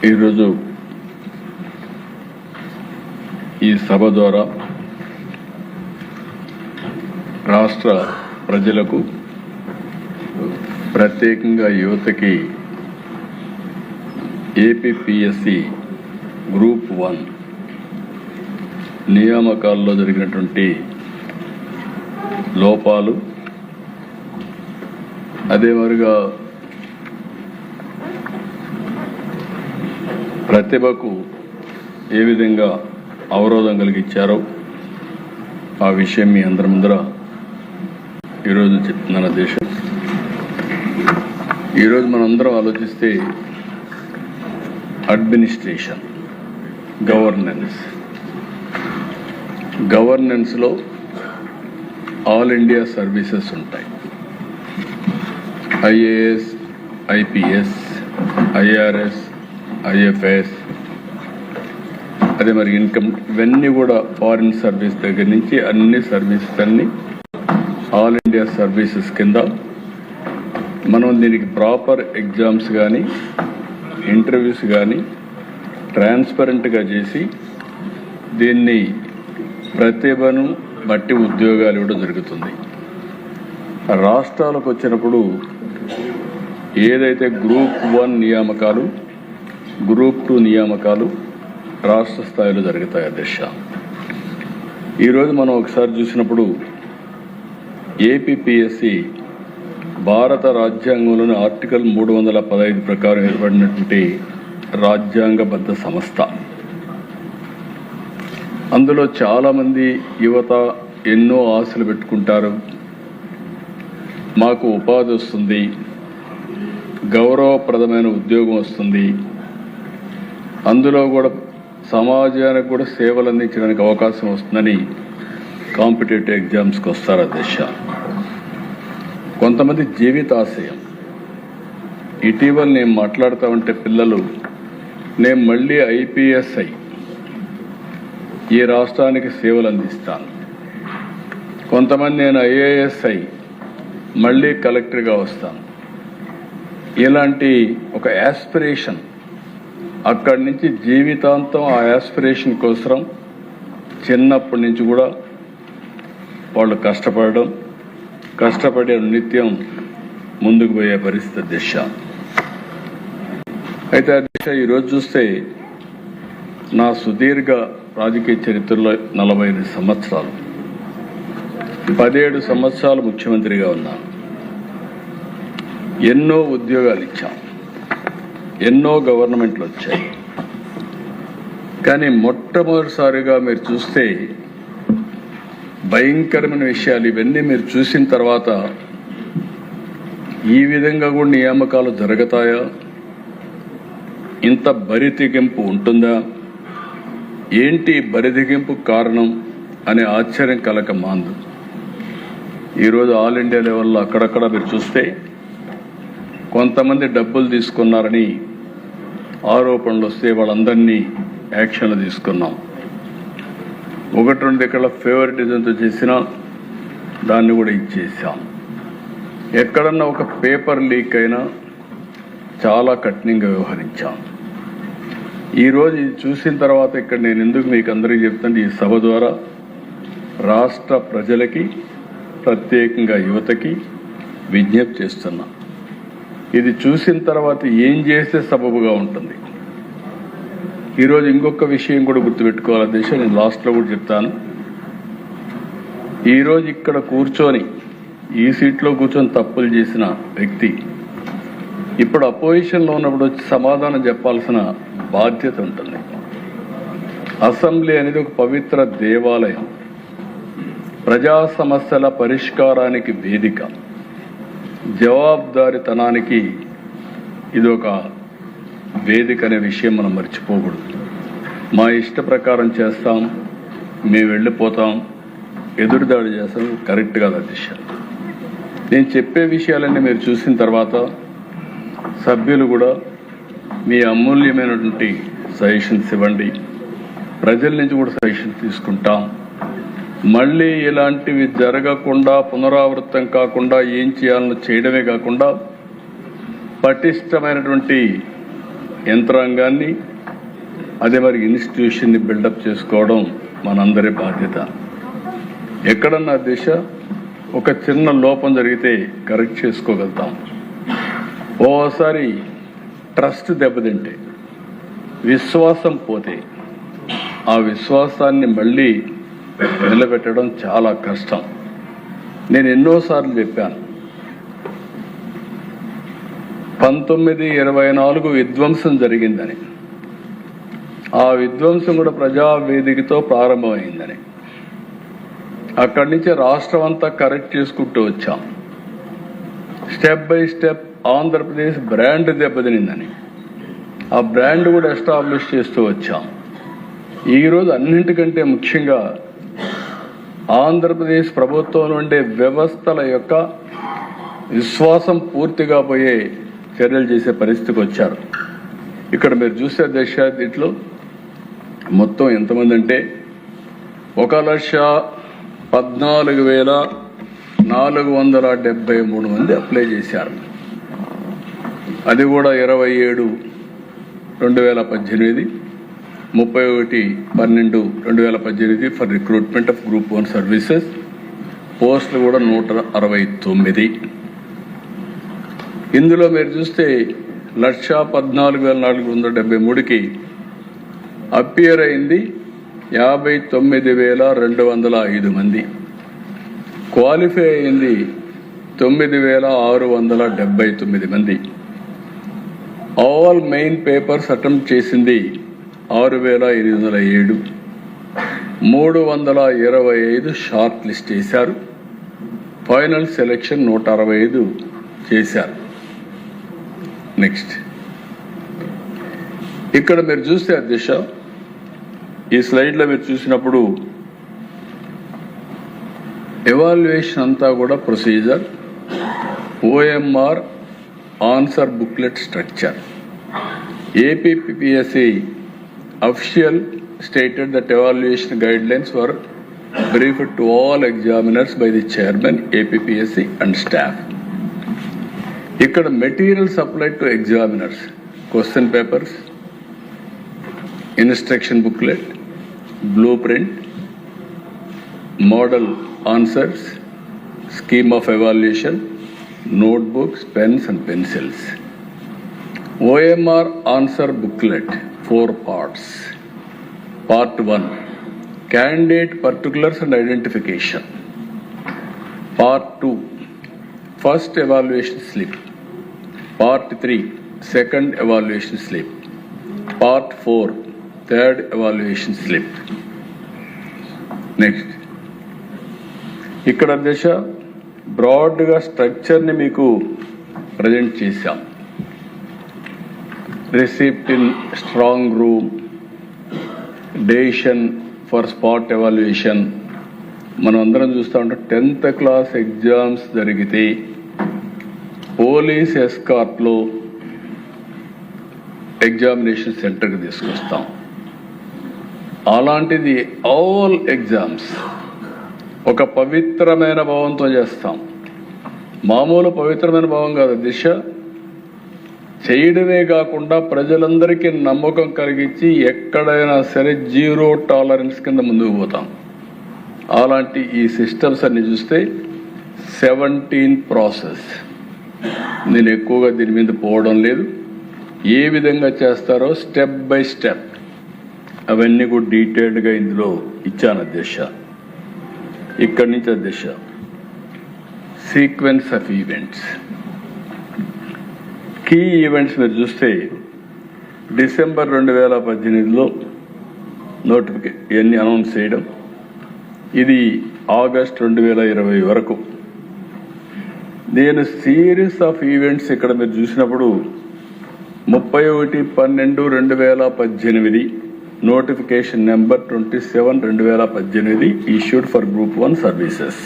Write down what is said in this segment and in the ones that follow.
ఈరోజు ఈ సభ ద్వారా రాష్ట్ర ప్రజలకు ప్రత్యేకంగా యువతకి ఏపీపీఎస్సీ గ్రూప్ 1 నియామకాల్లో జరిగినటువంటి లోపాలు, అదే మరిగా ప్రతిభకు ఏ విధంగా అవరోధం కలిగించారో ఆ విషయం మీ అందరి ముందర ఈరోజు చెప్తున్నాను. దేశం ఈరోజు మనందరం ఆలోచిస్తే అడ్మినిస్ట్రేషన్, గవర్నెన్స్లో ఆల్ ఇండియా సర్వీసెస్ ఉంటాయి. ఐఏఎస్, ఐపీఎస్, ఐఆర్ఎస్, ఐఎఫ్ఎస్, అదే మరి ఇన్కమ్, ఇవన్నీ కూడా ఫారిన్ సర్వీస్ దగ్గర నుంచి అన్ని సర్వీసెస్ అన్ని ఆల్ ఇండియా సర్వీసెస్ కింద మనం దీనికి ప్రాపర్ ఎగ్జామ్స్ కానీ ఇంటర్వ్యూస్ కానీ ట్రాన్స్పరెంట్గా చేసి దీన్ని ప్రతిభను బట్టి ఉద్యోగాలు ఇవ్వడం జరుగుతుంది. రాష్ట్రాలకు వచ్చినప్పుడు ఏదైతే గ్రూప్ 1 నియామకాలు, గ్రూప్ 2 నియామకాలు రాష్ట్ర స్థాయిలో జరుగుతాయి. అధ్యక్ష, ఈరోజు మనం ఒకసారి చూసినప్పుడు ఏపీపీఎస్సీ భారత రాజ్యాంగంలోని ఆర్టికల్ 315 ప్రకారం ఏర్పడినటువంటి రాజ్యాంగబద్ధ సంస్థ. అందులో చాలామంది యువత ఎన్నో ఆశలు పెట్టుకుంటారు. మాకు ఉపాధి వస్తుంది, గౌరవప్రదమైన ఉద్యోగం వస్తుంది, అందులో కూడా సమాజానికి కూడా సేవలు అందించడానికి అవకాశం వస్తుందని కాంపిటేటివ్ ఎగ్జామ్స్కి వస్తారు. అధ్యక్ష, కొంతమంది జీవితాశయం. ఇటీవల నేను మాట్లాడుతూ ఉంటే పిల్లలు, నేను మళ్ళీ ఐపీఎస్ అయి ఈ రాష్ట్రానికి సేవలు అందిస్తాను, కొంతమంది నేను ఐఏఎస్ అయి మళ్ళీ కలెక్టర్గా వస్తాను, ఇలాంటి ఒక యాస్పిరేషన్, అక్కడి నుంచి జీవితాంతం ఆ యాస్పిరేషన్ కోసం చిన్నప్పటి నుంచి కూడా వాళ్ళు కష్టపడే నిత్యం ముందుకు పోయే పరిస్థితి. దిశ అయితే దిశ ఈరోజు చూస్తే నా సుదీర్ఘ రాజకీయ చరిత్రలో 45 సంవత్సరాలు, 17 సంవత్సరాలు ముఖ్యమంత్రిగా ఉన్నాను. ఎన్నో ఉద్యోగాలు ఇచ్చాం, ఎన్నో గవర్నమెంట్లు వచ్చాయి. కానీ మొట్టమొదటిసారిగా మీరు చూస్తే భయంకరమైన విషయాలు ఇవన్నీ మీరు చూసిన తర్వాత ఈ విధంగా కూడా నియామకాలు జరుగుతాయా, ఇంత బరితెగింపు ఉంటుందా, ఏంటి బరితెగింపు కారణం అనే ఆశ్చర్యం కలక మాందు. ఈరోజు ఆల్ ఇండియా లెవెల్లో అక్కడక్కడ మీరు చూస్తే కొంతమంది డబ్బులు తీసుకున్నారని ఆరోపణలు వస్తే వాళ్ళందరినీ యాక్షన్లు తీసుకున్నాం. 1-2 ఎక్కడ ఫేవరెటిజంతో చేసినా దాన్ని కూడా ఇచ్చేసాం. ఎక్కడన్నా ఒక పేపర్ లీక్ అయినా చాలా కఠినంగా వ్యవహరించాం. ఈరోజు ఇది చూసిన తర్వాత ఇక్కడ నేను ఎందుకు మీకు అందరికీ చెప్తాను, ఈ సభ ద్వారా రాష్ట్ర ప్రజలకి ప్రత్యేకంగా యువతకి విజ్ఞప్తి చేస్తున్నా. ఇది చూసిన తర్వాత ఏం చేస్తే సబబుగా ఉంటుంది. ఈరోజు ఇంకొక విషయం కూడా గుర్తుపెట్టుకోవాలి దేశం, నేను లాస్ట్లో కూడా చెప్తాను. ఈరోజు ఇక్కడ కూర్చొని ఈ సీట్లో కూర్చొని తప్పులు చేసిన వ్యక్తి ఇప్పుడు అపోజిషన్లో ఉన్నప్పుడు వచ్చి సమాధానం చెప్పాల్సిన బాధ్యత ఉంటుంది. అసెంబ్లీ అనేది ఒక పవిత్ర దేవాలయం, ప్రజా సమస్యల పరిష్కారానికి వేదిక, జవాబుదారీతనానికి ఇది ఒక వేదిక అనే విషయం మనం మర్చిపోకూడదు. మా ఇష్ట ప్రకారం చేస్తాం, మేము వెళ్ళిపోతాం, ఎదురుదాడి చేస్తాం, కరెక్ట్ కాదు. అధ్యక్ష, నేను చెప్పే విషయాలన్నీ మీరు చూసిన తర్వాత సభ్యులు కూడా మీ అమూల్యమైనటువంటి సజెషన్స్ ఇవ్వండి. ప్రజల నుంచి కూడా సజెషన్స్ తీసుకుంటాం. మళ్ళీ ఇలాంటివి జరగకుండా, పునరావృతం కాకుండా ఏం చేయాలని చేయడమే కాకుండా పటిష్టమైనటువంటి యంత్రాంగాన్ని అదే మరి ఇన్స్టిట్యూషన్ని బిల్డప్ చేసుకోవడం మనందరి బాధ్యత. ఎక్కడన్నా దిశ ఒక చిన్న లోపం జరిగితే కరెక్ట్ చేసుకోగలుగుతాం. ఓసారి ట్రస్ట్ దెబ్బతింటే, విశ్వాసం పోతే ఆ విశ్వాసాన్ని మళ్ళీ నిలబెట్టడం చాలా కష్టం. నేను ఎన్నోసార్లు చెప్పాను, 1924 విధ్వంసం జరిగిందని. ఆ విధ్వంసం కూడా ప్రజావేదికతో ప్రారంభమైందని. అక్కడి నుంచి రాష్ట్రం అంతా కరెక్ట్ చేసుకుంటూ వచ్చాం. Step by step Andhra Pradesh brand దెబ్బతినిందని ఆ బ్రాండ్ కూడా ఎస్టాబ్లిష్ చేస్తూ వచ్చాం. ఈరోజు అన్నింటికంటే ముఖ్యంగా ఆంధ్రప్రదేశ్ ప్రభుత్వం ఉండే వ్యవస్థల యొక్క విశ్వాసం పూర్తిగా పోయే చర్యలు చేసే పరిస్థితికి వచ్చారు. ఇక్కడ మీరు చూసే దీంట్లో మొత్తం ఎంతమంది అంటే 1,14,473 మంది అప్లై చేశారు. అది కూడా 27/2018, 31/12/2018 for recruitment of group 1 services. పోస్టులు కూడా 169. ఇందులో మీరు చూస్తే 1,14,473కి అపియర్ అయింది 59,205 మంది. క్వాలిఫై అయింది 9,679 మంది. ఆల్ మెయిన్ పేపర్స్ అటెంప్ట్ చేసింది 6,807. 325 షార్ట్ లిస్ట్ చేశారు. ఫైనల్ సెలెక్షన్ 165 చేశారు. నెక్స్ట్ ఇక్కడ మీరు చూస్తే అధ్యక్ష, ఈ స్లైడ్లో మీరు చూసినప్పుడు ఎవాల్యుయేషన్ అంతా కూడా procedure, OMR, answer booklet structure. APPSC official stated that evaluation guidelines were briefed to all examiners by the chairman, APPSC and staff. ఇక్కడ material supplied to examiners, question papers, instruction booklet, blue print, model answers, scheme of evaluation, notebooks, pens and pencils. OMR answer booklet 4 parts. Part 1, candidate particulars and identification. Part 2, first evaluation slip. Part 3, second evaluation slip. Part 4, third evaluation slip. Next, ఇక్కడ దశ బ్రాడ్గా స్ట్రక్చర్ని మీకు present చేశాం. Receipt in strong room, decision for spot evaluation. మనం అందరం చూస్తూ ఉంటాం, 10th class exams జరిగితే పోలీస్ ఎస్కార్ట్లో ఎగ్జామినేషన్ సెంటర్కి తీసుకొస్తాం. అలాంటిది ఆల్ ఎగ్జామ్స్ ఒక పవిత్రమైన భావంతో చేస్తాం. మామూలు పవిత్రమైన భావం కాదు, దిశ చేయడమే కాకుండా ప్రజలందరికీ నమ్మకం కలిగించి ఎక్కడైనా సరే 0 టాలరెన్స్ కింద ముందుకు పోతాం. అలాంటి ఈ సిస్టమ్స్ అన్ని చూస్తే 17 ప్రాసెస్. నేను ఎక్కువగా దీని మీద పోవడం లేదు. ఏ విధంగా చేస్తారో స్టెప్ బై స్టెప్ అవన్నీ కూడా డీటెయిల్డ్గా ఇందులో ఇచ్చాను అధ్యక్ష. ఇక్కడి నుంచి అధ్యక్ష, sequence of events, key events మీరు చూస్తే డిసెంబర్ 2018లో ఇవన్నీ అనౌన్స్ చేయడం, ఇది ఆగస్ట్ 2020 వరకు. నేను సిరీస్ ఆఫ్ ఈవెంట్స్ ఇక్కడ మీరు చూసినప్పుడు 31/12/2018 notification number 27/2018 issued for Group 1 services.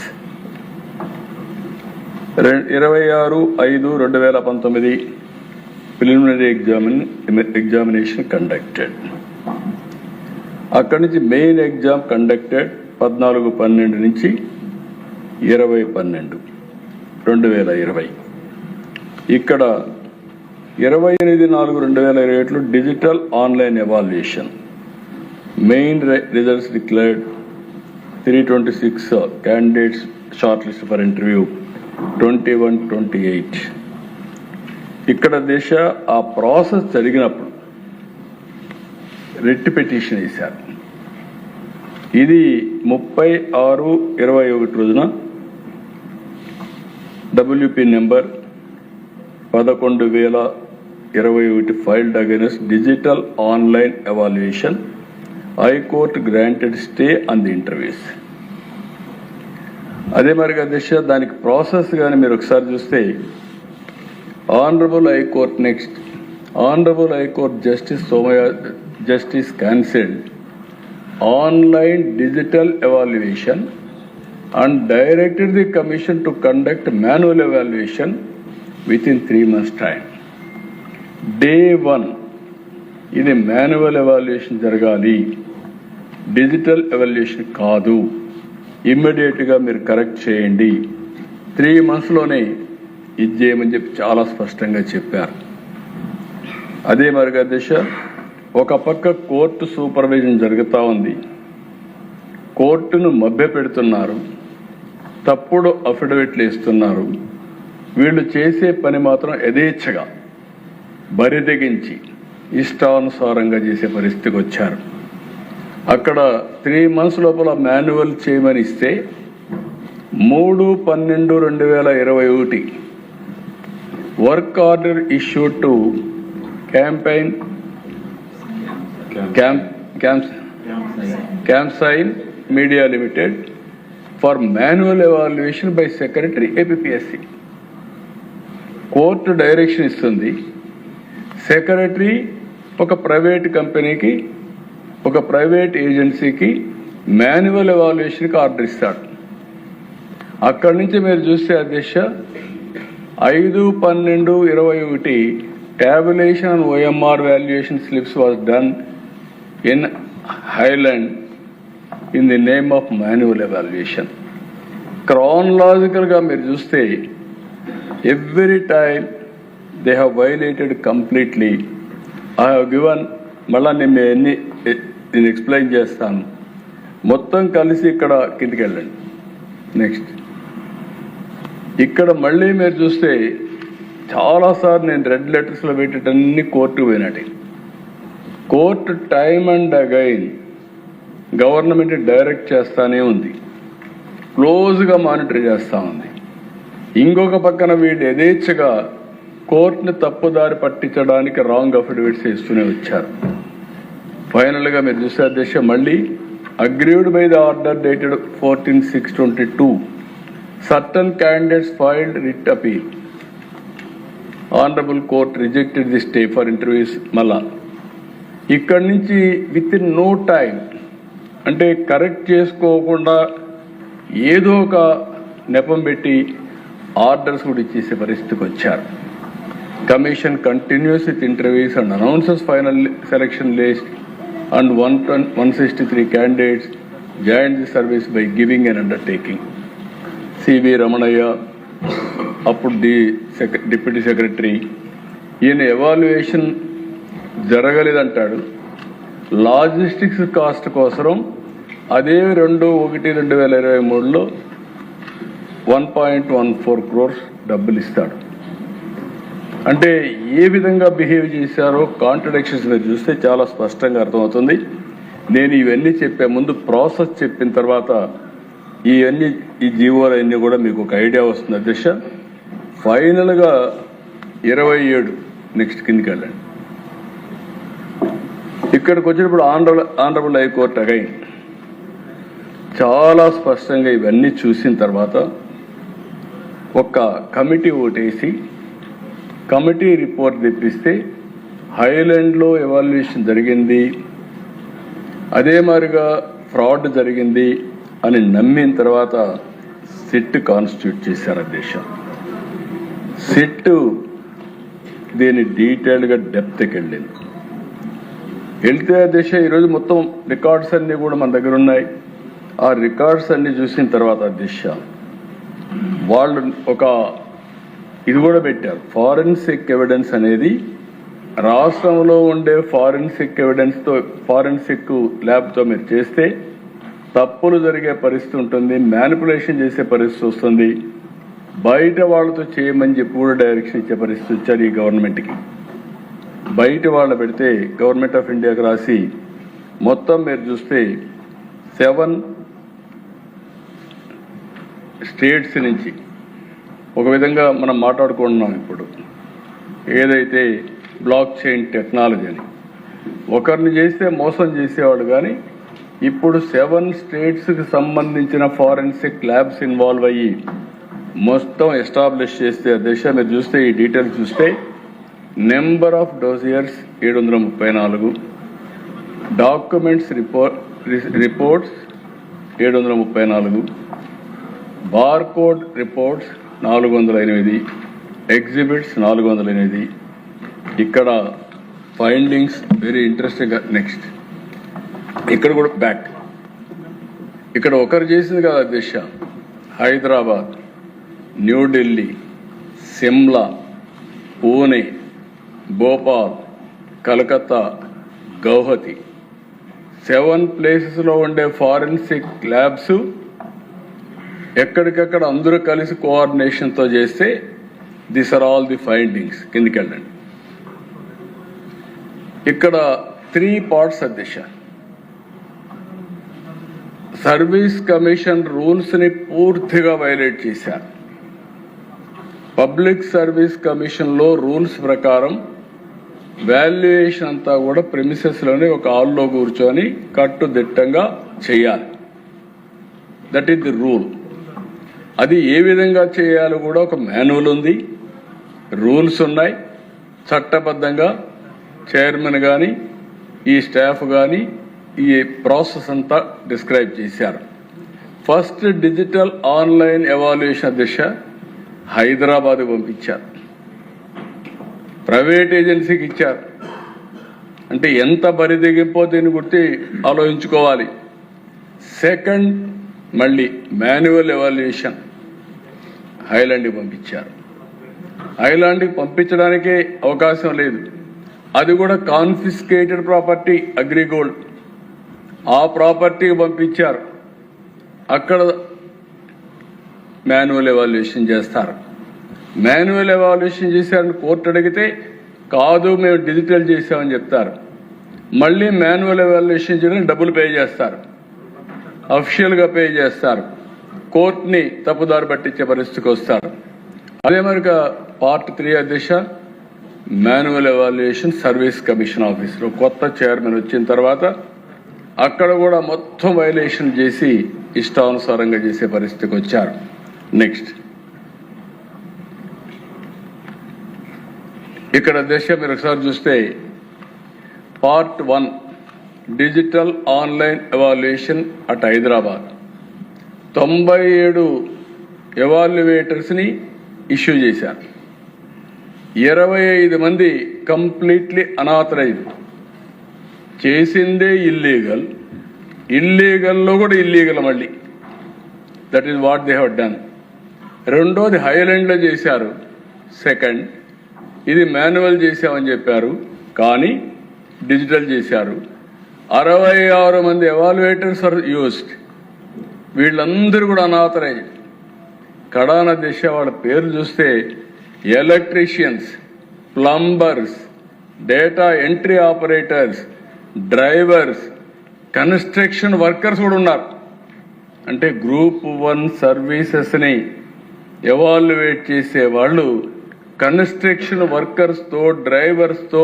26/5/2019 preliminary examination conducted. అక్కడి నుంచి మెయిన్ ఎగ్జామ్ కండక్టెడ్ 14/12 నుంచి 20/12/2020. ఇక్కడ 28/4/2021 digital online evaluation main results declared 326 candidates shortlisted for interview 21-28. ఇక్కడ దేశ ఆ ప్రాసెస్ జరిగినప్పుడు రిట్ పిటిషన్ వేశారు. ఇది 30/6/21 రోజున WP number 11,021 filed against digital online evaluation. High court granted stay on the interviews. అదే మరి అధ్యక్ష దానికి ప్రాసెస్ కానీ మీరు ఒకసారి చూస్తే honourable high court next honourable high court justice cancelled online digital evaluation and directed the commission to conduct manual evaluation within 3 months time. Day 1 ఇది manual evaluation జరగాలి, డిజిటల్ ఎవాల్యుయేషన్ కాదు. ఇమ్మీడియట్గా మీరు కరెక్ట్ చేయండి, 3 monthsలోనే ఇది చేయమని చెప్పి చాలా స్పష్టంగా చెప్పారు. అదే మరిగా దిశ ఒక పక్క కోర్టు సూపర్విజన్ జరుగుతూ ఉంది, కోర్టును మభ్యపెడుతున్నారు, తప్పుడు అఫిడవిట్లు ఇస్తున్నారు. వీళ్ళు చేసే పని మాత్రం యథేచ్ఛగా బరిదెగించి ఇష్టానుసారంగా చేసే పరిస్థితికి వచ్చారు. అక్కడ 3 months లోపల మాన్యువల్ చేయమని ఇస్తే 3/12/2021 work order issue to camsign media limited for manual evaluation by secretary APPSC. Court direction ఇస్తుంది, సెక్రటరీ ఒక ప్రైవేట్ కంపెనీకి ఒక ప్రైవేట్ ఏజెన్సీకి మాన్యువల్ ఎవాల్యుయేషన్కి ఆర్డర్ ఇస్తాడు. అక్కడి నుంచి మీరు చూస్తే అధ్యక్ష 5/12/21 tabulation on OMR valuation slips was done in Highland in the name of manual evaluation. Chronologically మీరు చూస్తే every time they have violated completely. I have given మళ్ళా నేను ఎక్స్ప్లెయిన్ చేస్తాను. మొత్తం కలిసి ఇక్కడ కిందికి వెళ్ళండి. నెక్స్ట్ ఇక్కడ మళ్ళీ మీరు చూస్తే చాలాసార్లు నేను రెడ్ లెటర్స్లో పెట్టేటన్ని కోర్టుకు పోయినట్టు. Court time and again government direct చేస్తానే ఉంది, క్లోజ్గా మానిటర్ చేస్తూ ఉంది. ఇంకొక పక్కన వీళ్ళు యథేచ్ఛగా కోర్టుని తప్పుదారి పట్టించడానికి రాంగ్ అఫిడవిట్స్ ఇస్తూనే వచ్చారు. ఫైనల్గా మీరు చూసే అధ్యక్ష మళ్ళీ aggrieved by the order dated 14/6/22 certain candidates filed writ appeal. Honourable court rejected the stay for interviews. మళ్ళా ఇక్కడి నుంచి విత్ ఇన్ నో టైం అంటే కరెక్ట్ చేసుకోకుండా ఏదో ఒక నెపం పెట్టి ఆర్డర్స్ కూడా ఇచ్చేసే పరిస్థితికి వచ్చారు. Commission continues with interviews and announces final selection list, and 163 candidates joined the service by giving an undertaking. C.V. Ramanaya, అప్పుడు డిప్యూటీ సెక్రటరీ, ఈయన ఎవాల్యుయేషన్ జరగలేదంటాడు. లాజిస్టిక్స్ కాస్ట్ కోసం అదే 2/1/2023లో 1.14 crores డబ్బులు ఇస్తాడు. అంటే ఏ విధంగా బిహేవ్ చేశారో కాంట్రడిక్షన్స్ మీరు చూస్తే చాలా స్పష్టంగా అర్థమవుతుంది. నేను ఇవన్నీ చెప్పే ముందు ప్రాసెస్ చెప్పిన తర్వాత ఈ జీవోలన్నీ కూడా మీకు ఒక ఐడియా వస్తుంది అధ్యక్ష. ఫైనల్గా 27 నెక్స్ట్ కిందికి వెళ్ళండి. ఇక్కడికి వచ్చినప్పుడు ఆనరబుల్ హైకోర్టు అగైన్ చాలా స్పష్టంగా ఇవన్నీ చూసిన తర్వాత ఒక కమిటీ ఓటేసి కమిటీ రిపోర్ట్ తెప్పిస్తే హైలాండ్లో ఎవాల్యుయేషన్ జరిగింది, అదే మాదిరిగా ఫ్రాడ్ జరిగింది అని నమ్మిన తర్వాత సిట్ కాన్స్టిట్యూట్ చేశారు అధ్యక్ష. సిట్ దీని డీటెయిల్గా డెప్త్కి వెళ్తే అధ్యక్ష ఈరోజు మొత్తం రికార్డ్స్ అన్నీ కూడా మన దగ్గర ఉన్నాయి. ఆ రికార్డ్స్ అన్నీ చూసిన తర్వాత అధ్యక్ష వాళ్ళు ఒక ఇది కూడా పెట్టారు. ఫారెన్సిక్ ఎవిడెన్స్ అనేది రాష్ట్రంలో ఉండే ఫారెన్సిక్ ఎవిడెన్స్తో, ఫారెన్సిక్ ల్యాబ్తో మీరు చేస్తే తప్పులు జరిగే పరిస్థితి ఉంటుంది, మ్యానిపులేషన్ చేసే పరిస్థితి వస్తుంది. బయట వాళ్ళతో చేయమని చెప్పి కూడా డైరెక్షన్ ఇచ్చే పరిస్థితి వచ్చారు ఈ గవర్నమెంట్కి. బయట వాళ్ళు పెడితే గవర్నమెంట్ ఆఫ్ ఇండియాకి రాసి మొత్తం మీరు చూస్తే 7 స్టేట్స్ నుంచి ఒక విధంగా మనం మాట్లాడుకుంటున్నాం. ఇప్పుడు ఏదైతే బ్లాక్ చైన్ టెక్నాలజీ అని ఒకరిని చేస్తే మోసం చేసేవాడు, కానీ ఇప్పుడు 7 స్టేట్స్కి సంబంధించిన ఫారెన్సిక్ ల్యాబ్స్ ఇన్వాల్వ్ అయ్యి మొత్తం ఎస్టాబ్లిష్ చేస్తే దిశ మీరు చూస్తే ఈ డీటెయిల్స్ చూస్తే number of dossiers 734, documents reports 734, barcode reports 408, exhibits 408. ఇక్కడ ఫైండింగ్స్ వెరీ ఇంట్రెస్టింగ్. నెక్స్ట్ ఇక్కడ కూడా బ్యాక్, ఇక్కడ ఒకరు చేసింది కదా దిశ, హైదరాబాద్, న్యూఢిల్లీ, సిమ్లా, పూణే, భోపాల్, కలకత్తా, గౌహతి 7 ప్లేసెస్లో ఉండే ఫారెన్సిక్ ల్యాబ్స్ ఎక్కడికక్కడ అందరూ కలిసి కోఆర్డినేషన్తో చేస్తే this are all the findings. కిందికి వెళ్ళండి. ఇక్కడ 3 పార్ట్స్ అధ్యక్ష. సర్వీస్ కమిషన్ రూల్స్ని పూర్తిగా వైలేట్ చేశారు. పబ్లిక్ సర్వీస్ కమిషన్లో రూల్స్ ప్రకారం వాల్యుయేషన్ అంతా కూడా ప్రెమిసెస్లోనే ఒక హాల్లో కూర్చొని కట్టుదిట్టంగా చేయాలి. That is the rule. అది ఏ విధంగా చేయాలో కూడా ఒక మాన్యువల్ ఉంది, రూల్స్ ఉన్నాయి. చట్టబద్ధంగా చైర్మన్ కానీ ఈ స్టాఫ్ కానీ ఈ ప్రాసెస్ అంతా డిస్క్రైబ్ చేశారు. ఫస్ట్ డిజిటల్ ఆన్లైన్ ఎవాల్యుయేషన్ దిశ హైదరాబాద్ పంపించారు, ప్రైవేట్ ఏజెన్సీకి ఇచ్చారు. అంటే ఎంత బరిదిగింపో దీన్ని గుర్తి ఆలోచించుకోవాలి. సెకండ్ మళ్ళీ మాన్యువల్ ఎవాల్యుయేషన్ ఐలాండ్కి పంపించారు. ఐలాండ్కి పంపించడానికే అవకాశం లేదు. అది కూడా కాన్ఫిస్కేటెడ్ ప్రాపర్టీ, అగ్రిగోల్డ్, ఆ ప్రాపర్టీకి పంపించారు. అక్కడ మాన్యువల్ ఎవాల్యుయేషన్ చేస్తారు. మాన్యువల్ ఎవాల్యుయేషన్ చేశారని కోర్టు అడిగితే కాదు మేము డిజిటల్ చేసామని చెప్తారు. మళ్ళీ మాన్యువల్ ఎవాల్యుయేషన్ చేయడానికి డబ్బులు పే చేస్తారు, అఫీషియల్గా పే చేస్తారు. కోర్టుని తప్పుదారి పట్టించే పరిస్థితికి వస్తారు. అదే మరిక పార్ట్ 3 అధ్యక్ష, మాన్యువల్ ఎవాల్యుయేషన్ సర్వీస్ కమిషన్ ఆఫీస్లో కొత్త చైర్మన్ వచ్చిన తర్వాత అక్కడ కూడా మొత్తం వైలేషన్ చేసి ఇష్టానుసారంగా చేసే పరిస్థితికి వచ్చారు. నెక్స్ట్ ఇక్కడ దశ మీరు ఒకసారి చూస్తే part 1 digital online evaluation at Hyderabad 97 ఎవాల్యుయేటర్స్ని ఇష్యూ చేశారు. 25 మంది కంప్లీట్లీ అనాథరైజ్డ్, చేసిందే ఇల్లీగల్, ఇల్లీగల్లో కూడా ఇల్లీగల్ మళ్ళీ. That is what they have done. రెండోది హైలాండ్లో చేశారు. సెకండ్ ఇది మాన్యువల్ చేశామని చెప్పారు, కానీ డిజిటల్ చేశారు. 66 మంది ఎవాల్యుయేటర్స్ ఆర్ యూస్డ్, వీళ్ళందరూ కూడా అనాథరైజ్డ్. కడాన దిశ వాళ్ళ పేర్లు చూస్తే electricians, plumbers, data entry operators, drivers, construction workers కూడా ఉన్నారు. అంటే గ్రూప్ 1 సర్వీసెస్ని ఎవాల్యుయేట్ చేసే వాళ్ళు కన్స్ట్రక్షన్ వర్కర్స్తో, డ్రైవర్స్తో,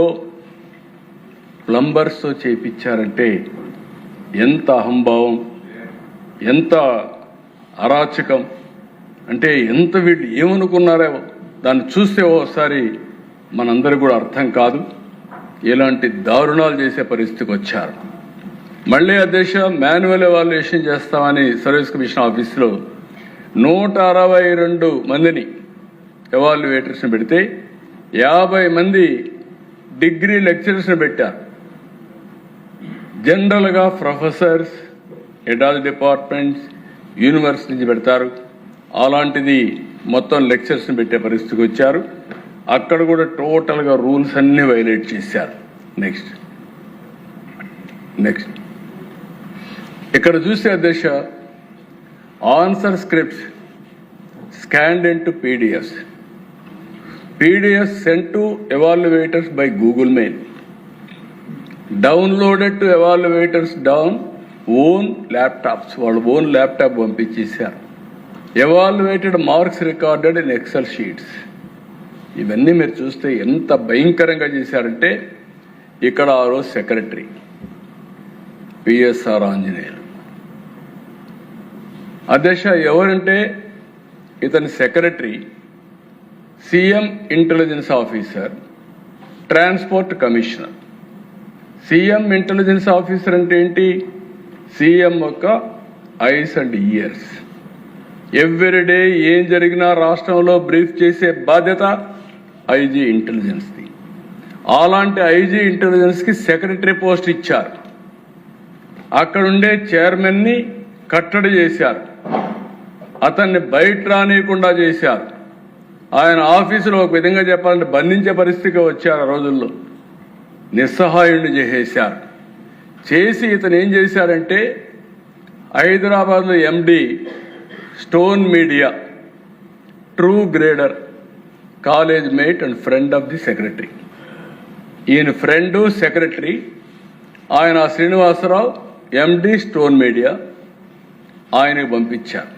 ప్లంబర్స్తో చేయించారంటే ఎంత అహంభావం, ఎంత అరాచకం, అంటే ఎంత వీళ్ళు ఏమనుకున్నారో దాన్ని చూస్తే ఓసారి మనందరికీ కూడా అర్థం కాదు. ఇలాంటి దారుణాలు చేసే పరిస్థితికి వచ్చారు. మళ్ళీ అధ్యక్ష మాన్యువల్ ఎవాల్యుయేషన్ చేస్తామని సర్వీస్ కమిషన్ ఆఫీస్లో 162 మందిని ఎవాల్యుయేటర్స్ని పెడితే 50 మంది డిగ్రీ లెక్చరర్స్ని పెట్టారు. జనరల్గా professors, head of departments, university నుంచి పెడతారు. అలాంటిది మొత్తం లెక్చర్స్ని పెట్టే పరిస్థితికి వచ్చారు. అక్కడ కూడా టోటల్గా రూల్స్ అన్నీ వైలేట్ చేశారు. నెక్స్ట్ ఇక్కడ చూస్తే అధ్యక్ష, answer scripts scanned into PDFs sent to evaluators by Google Mail, downloaded to evaluators down own laptops, వాళ్ళ ఓన్ ల్యాప్టాప్ పంపించేశారు. Evaluated marks recorded in excel sheets. ఇవన్నీ మీరు చూస్తే ఎంత భయంకరంగా చేశారంటే, ఇక్కడ ఆ రోజు సెక్రటరీ పిఎస్ఆర్ ఆంజనేయులు అధ్యక్ష. ఎవరంటే ఇతని secretary CM intelligence officer, transport commissioner. CM intelligence officer అంటే ఏంటి? సీఎం యొక్క ఐస్ అండ్ ఇయర్స్. ఎవ్రీడే ఏం జరిగినా రాష్ట్రంలో బ్రీఫ్ చేసే బాధ్యత ఐజీ ఇంటెలిజెన్స్ది. అలాంటి ఐజీ ఇంటెలిజెన్స్కి సెక్రటరీ పోస్ట్ ఇచ్చారు. అక్కడుండే చైర్మన్ని కట్టడి చేశారు, అతన్ని బయట రానియకుండా చేశారు. ఆయన ఆఫీసులో ఒక విధంగా చెప్పాలంటే బంధించే పరిస్థితికి వచ్చారు. ఆ రోజుల్లో నిస్సహాయుడిని చేసేశారు. చేసి ఇతను ఏం చేశారంటే, హైదరాబాద్లో MD stone media, true grader, college mate and friend of the secretary. ఈయన ఫ్రెండు సెక్రటరీ. ఆయన శ్రీనివాసరావు ఎండి స్టోన్ మీడియా, ఆయనకు పంపించారు.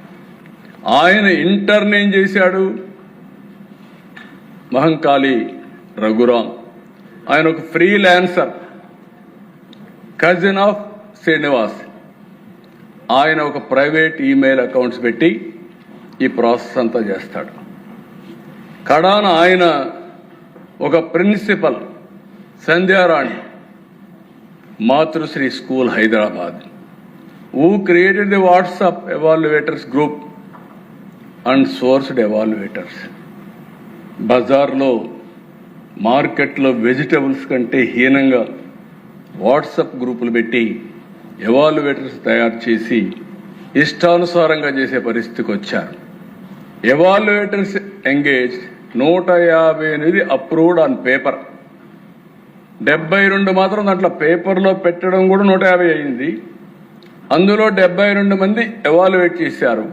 ఆయన ఇంటర్న్ ఏం చేశాడు? మహంకాళి రఘురాం. ఆయన ఒక ఫ్రీలాన్సర్, కజిన్ ఆఫ్ శ్రీనివాస్. ఆయన ఒక ప్రైవేట్ ఈమెయిల్ అకౌంట్స్ పెట్టి ఈ ప్రాసెస్ అంతా చేస్తాడు. కడాన ఆయన ఒక principal Sandhyarani, Matrusri school Hyderabad, who created the WhatsApp evaluators group and sourced evaluators. బజార్లో మార్కెట్లో వెజిటబుల్స్ కంటే హీనంగా వాట్సాప్ గ్రూపులు పెట్టి ఎవాల్యుయేటర్స్ తయారు చేసి ఇష్టానుసారంగా చేసే పరిస్థితికి వచ్చారు. Evaluators engage 158 approved on paper. 72 మాత్రం దాంట్లో పేపర్లో పెట్టడం కూడా 150 అయింది. అందులో 72 మంది ఎవాల్యుయేట్ చేశారు.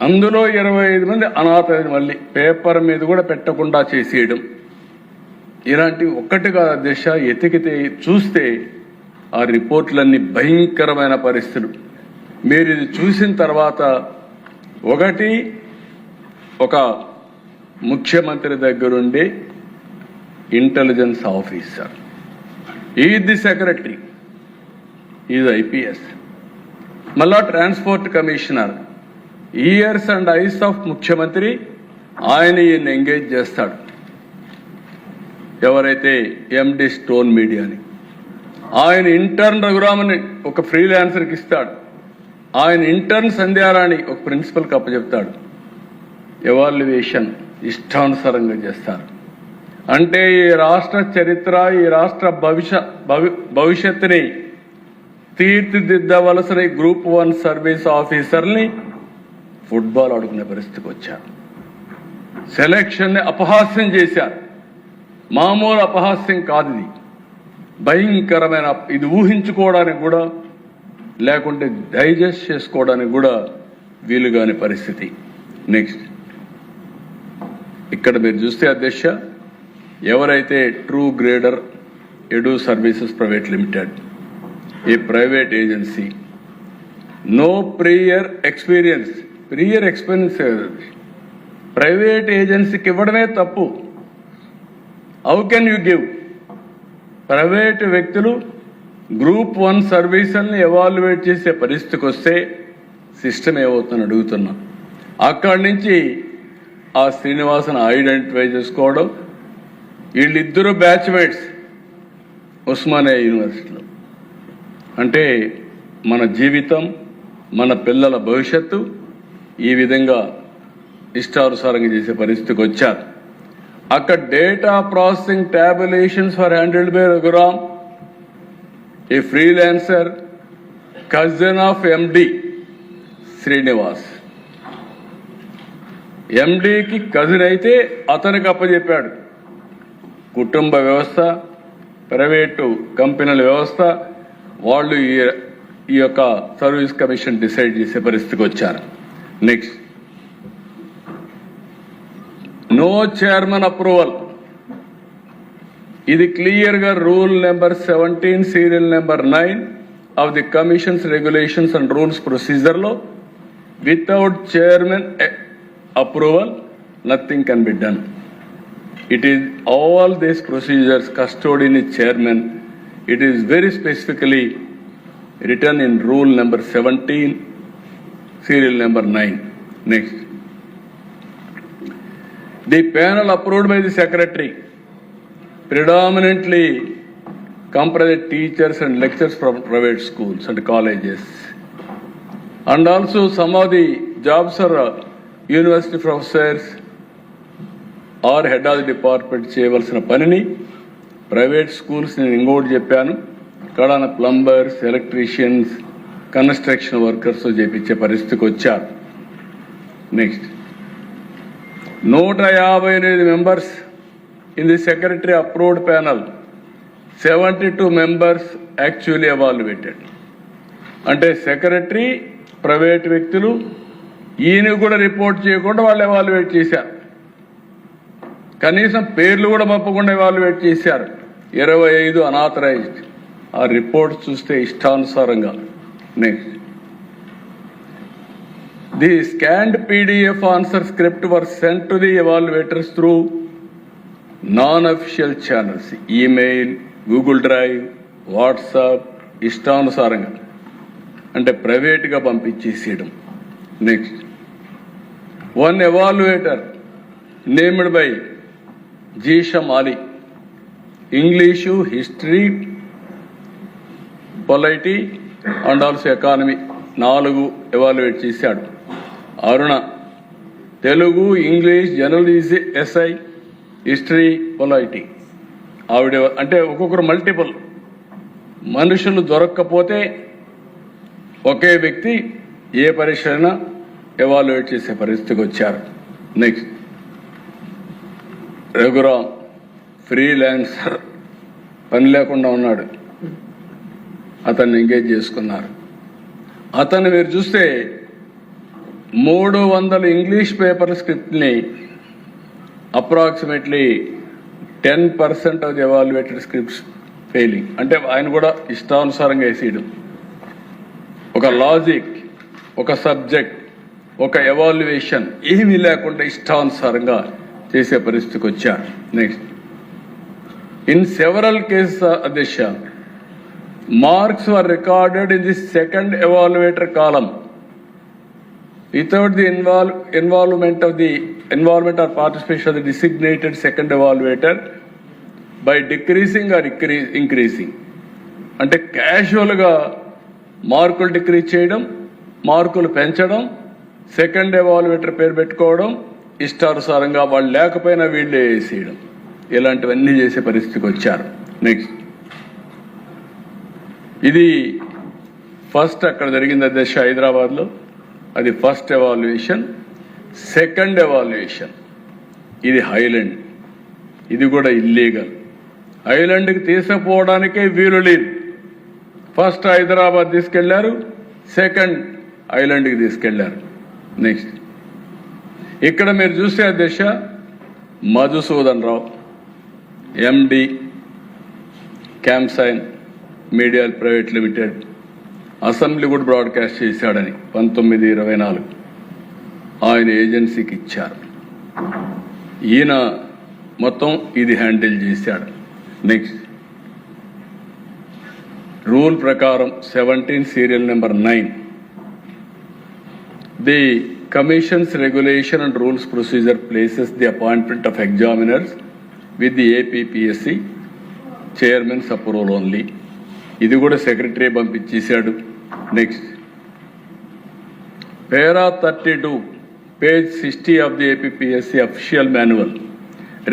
అందులో 25 మంది అనాథైన, మళ్ళీ పేపర్ మీద కూడా పెట్టకుండా చేసేయడం. ఇలాంటివి ఒక్కటి కాదు అధ్యక్ష. ఎతికితే చూస్తే ఆ రిపోర్ట్లన్నీ భయంకరమైన పరిస్థితులు. మీరు ఇది చూసిన తర్వాత ఒకటి, ఒక ముఖ్యమంత్రి దగ్గరుండే intelligence officer, is the secretary, is IPS, మళ్ళా transport commissioner, ears and eyes of ముఖ్యమంత్రి. ఆయన ఈయన ఎంగేజ్ చేస్తాడు. ఎవరైతే ఎండి స్టోన్ మీడియాని, ఆయన ఇంటర్న్ రఘురామని ఒక ఫ్రీలాన్సర్కి ఇస్తాడు. ఆయన ఇంటర్న్ సంధ్యారాణి ఒక ప్రిన్సిపల్కి అప్పచెప్తాడు. ఎవాల్యుయేషన్ ఇష్టానుసారంగా చేస్తారు. అంటే ఈ రాష్ట్ర చరిత్ర, ఈ రాష్ట్ర భవిష్యత్తుని తీర్చిదిద్దవలసిన గ్రూప్ 1 సర్వీస్ ఆఫీసర్ని ఫుట్బాల్ ఆడుకునే పరిస్థితికి వచ్చారు. సెలక్షన్ని అపహాస్యం చేశారు. మామూలు అపహాస్యం కాదు ఇది, భయంకరమైన. ఇది ఊహించుకోవడానికి కూడా, లేకుంటే డైజెస్ట్ చేసుకోవడానికి కూడా వీలుగాని పరిస్థితి. నెక్స్ట్ ఇక్కడ మీరు చూస్తే అధ్యక్ష, ఎవరైతే true grader edu services private limited, a private agency, no prior experience private ఏజెన్సీకి ఇవ్వడమే తప్పు. How can you give? Private వ్యక్తులు గ్రూప్ 1 సర్వీసుల్ని ఎవాల్యుయేట్ చేసే పరిస్థితికి వస్తే సిస్టమ్ ఏమవుతుందని అడుగుతున్నా. అక్కడి నుంచి ఆ శ్రీనివాసన్ ఐడెంటిఫై చేసుకోవడం. వీళ్ళిద్దరూ బ్యాచ్మేట్స్ ఉస్మానియా యూనివర్సిటీలో. అంటే మన జీవితం, మన పిల్లల భవిష్యత్తు ఈ విధంగా ఇష్టానుసారంగా చేసే పరిస్థితికి వచ్చారు. అక్కడ data processing tabulations for handled by Raghuram, a freelancer, cousin of MD Srinivas. ఎండీకి కజిన్ అయితే అతనికి అప్పచెప్పాడు. కుటుంబ వ్యవస్థ, ప్రైవేటు కంపెనీల వ్యవస్థ వాళ్ళు ఈ యొక్క సర్వీస్ కమిషన్ డిసైడ్ చేసే పరిస్థితికి వచ్చారు. Next, no chairman approval. ఇది క్లియర్గా rule number 17 serial number 9 of the commission's regulations and rules ప్రొసీజర్లో without chairman approval nothing can be done. It is all these procedures custodian is chairman. It is very specifically written in rule number 17 serial number 9. Next, the panel approved by the secretary predominantly comprise teachers and lecturers from private schools and colleges, and also some of the jobs are university professors are head of the department చేయవలసిన పనిని private schools నేను ఇంకోటి చెప్పాను, కడాన plumbers, electricians, construction workers చేపించే పరిస్థితికి వచ్చారు. Next, 158 members in the secretary approved panel, 72 members actually evaluated. అంటే సెక్రటరీ, ప్రైవేట్ వ్యక్తులు, ఈయన కూడా రిపోర్ట్ చేయకుండా వాళ్ళు ఎవాల్యుయేట్ చేశారు. కనీసం పేర్లు కూడా పంపకుండా ఎవాల్యుయేట్ చేశారు. 25 అనాథరైజ్డ్. ఆ రిపోర్ట్ చూస్తే ఇష్టానుసారంగా. Next, the scanned PDF answer script were sent to the evaluators through non official channels, email, Google drive, WhatsApp, ఇష్టానుసారంగా అంటే ప్రైవేట్గా పంపించేసేయడం. Next, one evaluator named by Jisham Ali, English, history, polity and also economy 4 evaluate చేశాడు. Aruna Telugu, English, general essay, history, polity. ఆవిడ అంటే ఒక్కొక్కరు multiple మనుషులు దొరక్కపోతే ఒకే వ్యక్తి ఏ పరీక్ష అయినా ఎవాల్యుయేట్ చేసే పరిస్థితికి వచ్చారు. నెక్స్ట్, రఘురామ్ ఫ్రీలాన్సర్, పని లేకుండా ఉన్నాడు, అతన్ని ఎంగేజ్ చేసుకున్నారు. అతన్ని మీరు చూస్తే 300 ఇంగ్లీష్ పేపర్ స్క్రిప్ట్ని approximately 10% of the evaluated scripts failing. అంటే ఆయన కూడా ఇష్టానుసారంగా వేసేయడం. ఒక లాజిక్, ఒక సబ్జెక్ట్, ఒక ఎవాల్యుయేషన్ ఏమీ లేకుండా ఇష్టానుసారంగా చేసే పరిస్థితికి వచ్చారు. నెక్స్ట్, ఇన్ సెవరల్ కేసెస్ అధ్యక్ష, marks were recorded in the second evaluator column without the involvement or participation of the designated second evaluator by decreasing or increasing. అంటే క్యాజువల్గా మార్కులు డిక్రీజ్ చేయడం, మార్కులు పెంచడం, సెకండ్ ఎవాల్యుయేటర్ పేరు పెట్టుకోవడం, ఇష్టానుసారంగా వాళ్ళు లేకపోయినా వీళ్ళే వేసేయడం, ఇలాంటివన్నీ చేసే పరిస్థితికి వచ్చారు. నెక్స్ట్, ఇది ఫస్ట్ అక్కడ జరిగింది అధ్యక్ష హైదరాబాద్లో. అది ఫస్ట్ ఎవాల్యుయేషన్. సెకండ్ ఎవాల్యుయేషన్ ఇది హైలాండ్, ఇది కూడా ఇల్లీగల్. హైలాండ్కి తీసుకుపోవడానికే వీలు లేదు. ఫస్ట్ హైదరాబాద్ తీసుకెళ్లారు, సెకండ్ ఐలాండ్కి తీసుకెళ్లారు. నెక్స్ట్, ఇక్కడ మీరు చూస్తే అధ్యక్ష మధుసూదన్ రావు ఎండి క్యాంప్సైన్ మీడియా ప్రైవేట్ లిమిటెడ్ అసెంబ్లీ కూడా బ్రాడ్కాస్ట్ చేశాడని 1924 ఆయన ఏజెన్సీకి ఇచ్చారు. ఈయన మొత్తం ఇది హ్యాండిల్ చేశాడు. నెక్స్ట్, రూల్ ప్రకారం 17 serial number 9 the commission's regulation and rules procedure places the appointment of examiners with the APPSC chairman's approval only. ఇది కూడా సెక్రటరీ పంపించేశాడు. Next, para 32 page 60 of the APPSC official manual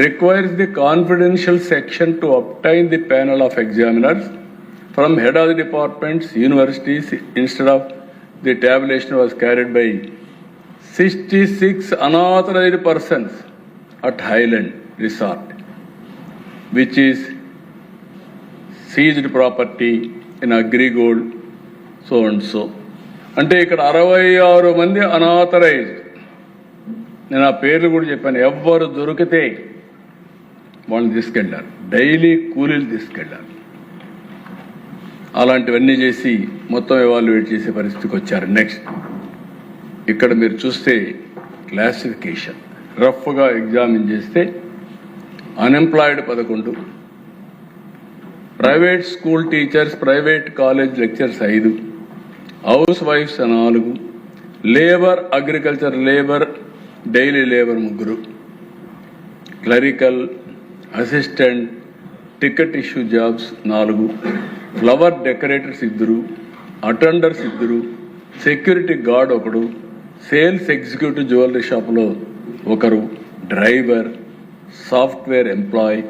requires the confidential section to obtain the panel of examiners from head of the departments, universities, instead of the tabulation was carried by 66 unauthorized persons at Highland Resort, which is seized property in Agrigold, so and so. అంటే ఇక్కడ 66 మంది unauthorised. నేను ఆ పేర్లు కూడా చెప్పాను. ఎవ్వరు దొరికితే వాళ్ళని తీసుకెళ్ళారు, డైలీ కూలీలు తీసుకెళ్ళారు. అలాంటివన్నీ చేసి మొత్తం ఎవాల్యుయేట్ చేసే పరిస్థితికి వచ్చారు. నెక్స్ట్ ఇక్కడ మీరు చూస్తే క్లాసిఫికేషన్ రఫ్గా ఎగ్జామిన్ చేస్తే unemployed 11, private school teachers, private college lectures 5, house wives 4, labour, agriculture labour, daily labour 3, clerical, assistant, ticket issue jobs 4, flower decorators 2, attenders 2, security guard 1, sales executive jewellery షాప్లో 1, driver, software employee,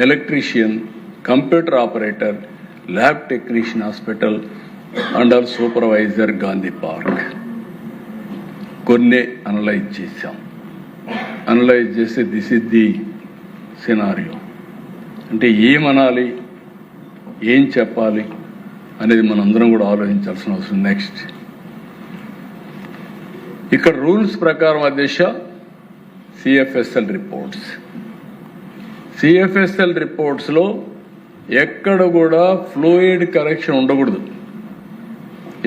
electrician, computer operator, lab technician hospital and all supervisor Gandhi park. కొన్ని analyse చేశాం. Analyse చేస్తే this is the scenario. అంటే ఏమనాలి, ఏం చెప్పాలి అనేది మనందరం కూడా ఆలోచించాల్సిన అవసరం. నెక్స్ట్ ఇక్కడ రూల్స్ ప్రకారం అధ్యక్ష సిఎఫ్ఎస్ఎల్ రిపోర్ట్స్, సిఎఫ్ఎస్ఎల్ రిపోర్ట్స్లో ఎక్కడ కూడా ఫ్లూయిడ్ కరెక్షన్ ఉండకూడదు.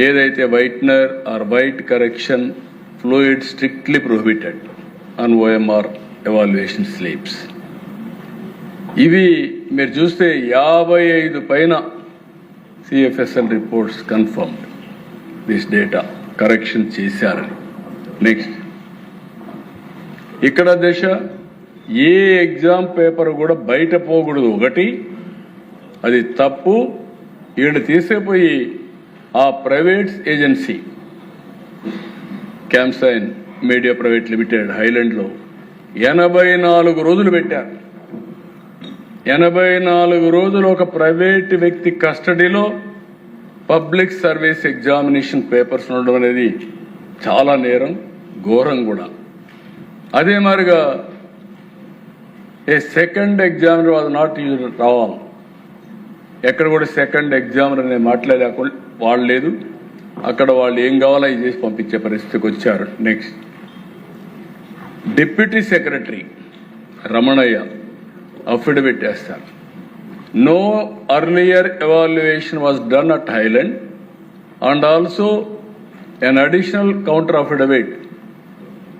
ఏదైతే whitener or white correction fluid strictly prohibited on OMR evaluation slips. ఇవి మీరు చూస్తే 55 పైన CFSL reports confirmed this data correction చేశారని. నెక్స్ట్ ఇక్కడ దశ ఏ ఎగ్జామ్ పేపర్ కూడా బయట పోకూడదు. ఒకటి అది తప్పు. ఈయన తీసుకుపోయి ఆ private agency camsign media private limited హైలాండ్లో 84 రోజులు పెట్టారు. 84 రోజులు ఒక ప్రైవేట్ వ్యక్తి కస్టడీలో పబ్లిక్ సర్వీస్ ఎగ్జామినేషన్ పేపర్స్ ఉండడం అనేది చాలా నేరం, ఘోరం కూడా. అదే మాదిరిగా ఏ second examiner was not use రావాలి. ఎక్కడ కూడా సెకండ్ ఎగ్జామినర్ అనే మాట్లాడేకుండా వాళ్ళు లేదు. అక్కడ వాళ్ళు ఏం కావాలో ఇది చేసి పంపించే పరిస్థితికి వచ్చారు. Next deputy secretary Ramanaiah affidavit వేస్తారు. No earlier evaluation was done at Highland and also an additional counter affidavit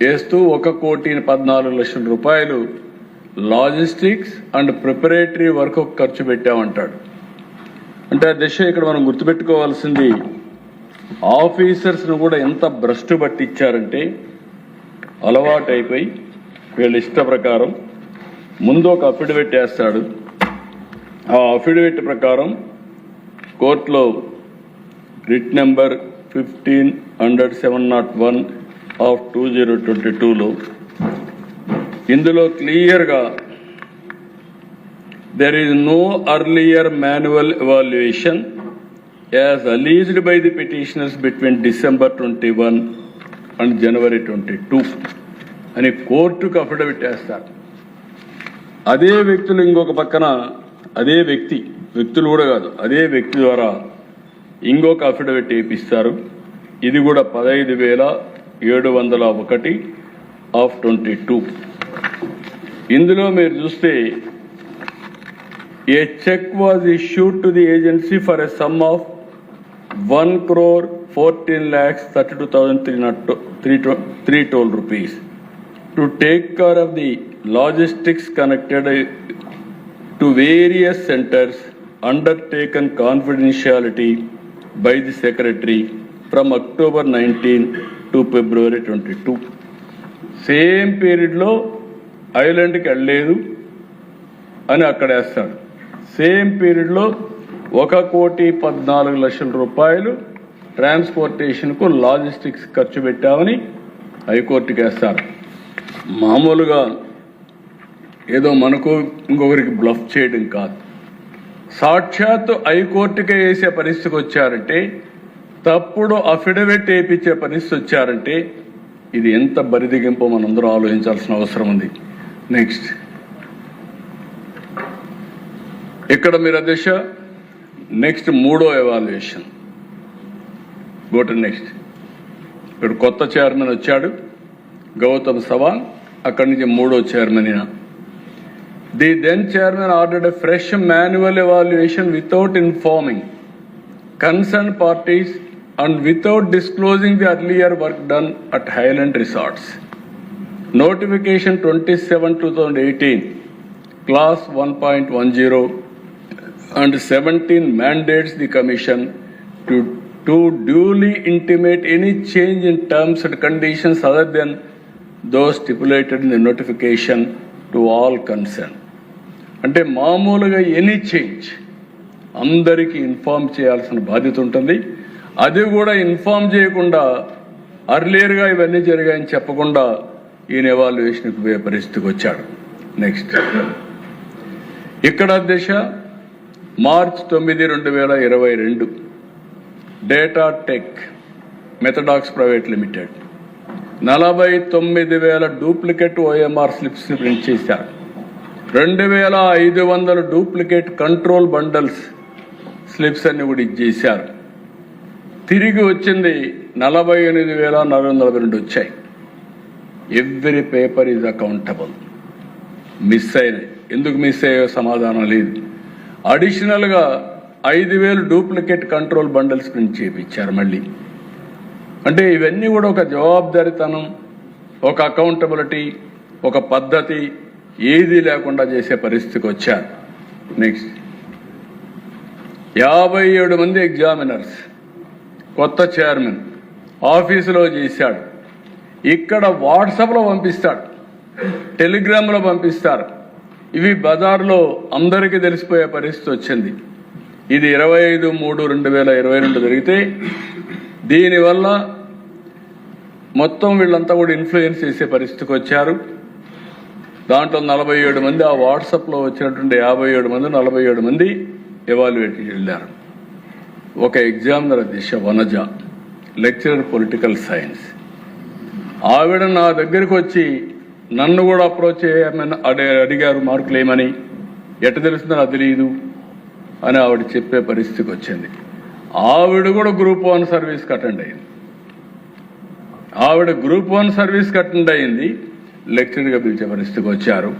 వేస్తూ 1,14,00,000 రూపాయలు లాజిస్టిక్స్ అండ్ ప్రిపరేటరీ వర్క్ ఖర్చు పెట్టామంటాడు. అంటే ఆ దిశ ఇక్కడ మనం గుర్తుపెట్టుకోవాల్సింది, ఆఫీసర్స్ను కూడా ఎంత భ్రష్టు పట్టించారంటే అలవాటు అయిపోయి వీళ్ళ ఇష్ట ప్రకారం ముందు ఒక అఫిడవిట్ వేస్తాడు. ఆ అఫిడవిట్ ప్రకారం కోర్టులో రిట్ నెంబర్ 1500-701 ఆఫ్ 2022లో ఇందులో క్లియర్గా there is no earlier manual evaluation as alleged by the petitioners between December 21 and January 22 అని కోర్టుకు అఫిడవిట్ వేస్తారు. అదే వ్యక్తులు ఇంకొక పక్కన అదే వ్యక్తులు కూడా కాదు, అదే వ్యక్తి ద్వారా ఇంకొక అఫిడవిట్ వేపిస్తారు. ఇది కూడా 15,701 ఆఫ్ 22. ఇందులో మీరు చూస్తే a check was issued to the agency for a sum of 1,14,32,312 rupees to take care of the logistics connected to various centers undertaken confidentiality by the secretary from October 19 to February 22. Same పీరియడ్లో ఐలాండ్కి వెళ్ళలేదు అని అక్కడ వేస్తాడు. Same పీరియడ్లో 1,14,00,000 రూపాయలు ట్రాన్స్పోర్టేషన్కు logistics ఖర్చు పెట్టామని హైకోర్టుకి వేస్తారు. మామూలుగా ఏదో మనకు ఇంకొకరికి బ్లఫ్ చేయడం కాదు, సాక్షాత్తు హైకోర్టుకే వేసే పరిస్థితికి వచ్చారంటే, తప్పుడు అఫిడవిట్ వేయించే పరిస్థితి వచ్చారంటే ఇది ఎంత బరిదిగింపో మనందరూ ఆలోచించాల్సిన అవసరం ఉంది. నెక్స్ట్ ఇక్కడ మీరు అధ్యక్ష నెక్స్ట్ మూడో ఎవాల్యుయేషన్. Go to next. ఇక్కడ కొత్త చైర్మన్ వచ్చాడు గౌతమ్ సవాంగ్, అక్కడి నుంచి మూడో చైర్మన్ అయినా. The then chairman ordered a fresh manual evaluation without informing concern parties and without disclosing the earlier work done at Highland Resorts. Notification 27/2018, Class 1.10 and 17 mandates the Commission to duly intimate any change in terms and conditions other than those stipulated in the notification to all concerned. అంటే మామూలుగా any change అందరికీ inform చేయాల్సిన బాధ్యత ఉంటుంది. అది కూడా inform చేయకుండా అర్లియర్గా ఇవన్నీ జరిగాయని చెప్పకుండా ఈయన ఎవాల్యుయేషన్కి పోయే పరిస్థితికి వచ్చాడు. నెక్స్ట్ ఇక్కడ అధ్యక్ష March 9, 2022 Data Tech Methodex private limited 49,000 duplicate OMR slips print చేశారు. 2,500 డూప్లికేట్ కంట్రోల్ బండల్స్ స్లిప్స్ అన్ని కూడా ఇచ్చేశారు. తిరిగి వచ్చింది 48,442 వచ్చాయి. Every paper is accountable. Miss అయినాయి. ఎందుకు మిస్ అయ్యో సమాధానం లేదు. అడిషనల్గా 5,000 డూప్లికేట్ కంట్రోల్ బండల్స్ ప్రింట్ చేయించారు మళ్ళీ. అంటే ఇవన్నీ కూడా ఒక జవాబుదారీతనం, ఒక అకౌంటబిలిటీ, ఒక పద్ధతి ఏది లేకుండా చేసే పరిస్థితికి వచ్చారు. నెక్స్ట్ 57 మంది ఎగ్జామినర్స్ కొత్త చైర్మన్ ఆఫీసులో చేశాడు. ఇక్కడ వాట్సాప్లో పంపిస్తాడు, టెలిగ్రామ్లో పంపిస్తారు. ఇవి బజార్లో అందరికీ తెలిసిపోయే పరిస్థితి వచ్చింది. ఇది 25/3/2022 జరిగితే దీనివల్ల మొత్తం వీళ్ళంతా కూడా ఇన్ఫ్లుయెన్స్ చేసే పరిస్థితికి వచ్చారు. దాంట్లో 47 మంది ఆ వాట్సాప్లో వచ్చినటువంటి 57 మంది 47 మంది ఎవాల్యుయేట్ వెళ్ళారు. ఒక ఎగ్జామినర్ అధ్యక్ష వనజ, లెక్చరర్ పొలిటికల్ సైన్స్, ఆవిడ నా దగ్గరికి వచ్చి నన్ను కూడా అప్రోచ్ చేయమని అడిగారు మార్కులు ఏమని. ఎట్ట తెలుస్తుందో నాకు తెలియదు అని ఆవిడ చెప్పే పరిస్థితికి వచ్చింది. ఆవిడ కూడా గ్రూప్ 1 సర్వీస్కి అటెండ్ అయింది. ఆవిడ గ్రూప్ 1 సర్వీస్కి అటెండ్ అయింది. లెక్చరర్గా పిలిచే పరిస్థితికి వచ్చారు.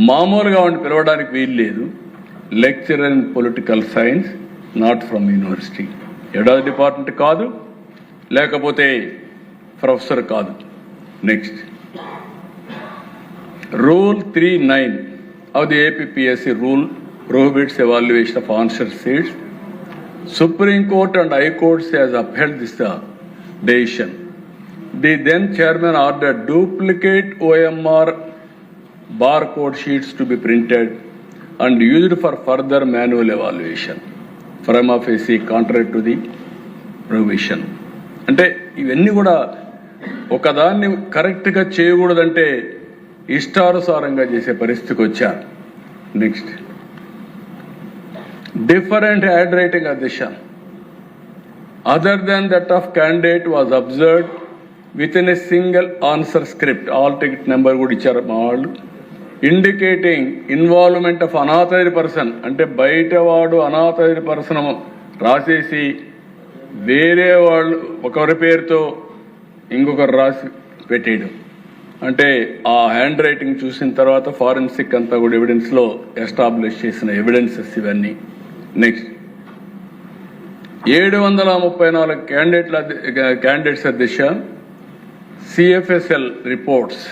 మామూలుగా ఆవిడ పిలవడానికి వీలు లేదు. Lecturer in political science, not from university. ఎడో డిపార్ట్మెంట్ కాదు, లేకపోతే ప్రొఫెసర్ కాదు. Next rule 3(9) of the APPSC rule prohibits evaluation of answer sheets. Supreme Court and High Court has upheld this decision. The then chairman ordered duplicate OMR barcode sheets to be printed and used for further manual evaluation. Prima facie contrary to the provision. అంటే ఇవన్నీ కూడా ఒకదాన్ని కరెక్ట్గా చేయకూడదంటే ఇష్టానుసారంగా చేసే పరిస్థితికి వచ్చారు. Next different hand writing అధ్యక్ష other than that of candidate was observed with in a single answer script. All ticket number కూడా ఇచ్చారు మా వాళ్ళు. Indicating involvement of unauthorised person, అంటే బయటవాడు అనాథరైజ్డ్ పర్సన్ రాసేసి వేరే వాళ్ళు ఒకరి పేరుతో ఇంకొకరు రాసి పెట్టేయడం. అంటే ఆ హ్యాండ్ రైటింగ్ చూసిన తర్వాత ఫారెన్సిక్ అంతా కూడా ఎవిడెన్స్లో ఎస్టాబ్లిష్ చేసిన ఎవిడెన్సెస్ ఇవన్నీ. నెక్స్ట్ 734 క్యాండిడేట్స్ అధ్యక్ష CFSL reports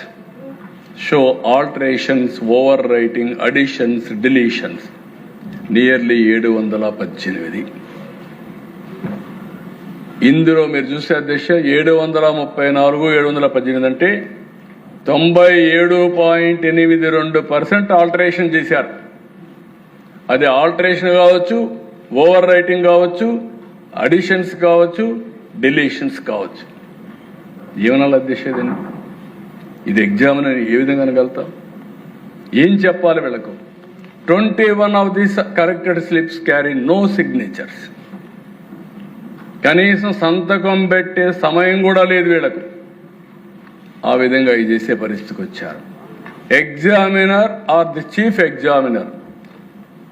show alterations, over writing, additions, deletions nearly 718. ఇందులో మీరు చూస్తే అధ్యక్ష 734, 718 అంటే 97.82% ఆల్టరేషన్ చేశారు. అది ఆల్టరేషన్ కావచ్చు, ఓవర్ రైటింగ్ కావచ్చు, అడిషన్స్ కావచ్చు, డిలీషన్స్ కావచ్చు. ఏమనాలి అధ్యక్ష దీన్ని? ఇది ఎగ్జామ్ అని ఏ విధంగా అనగలుగుతాం? ఏం చెప్పాలి వీళ్ళకు? 21 of these corrected slips carry no signatures. కనీసం సంతకం పెట్టే సమయం కూడా లేదు వీళ్ళకు. ఆ విధంగా ఇది చేసే పరిస్థితికి వచ్చారు. Examiner or the chief examiner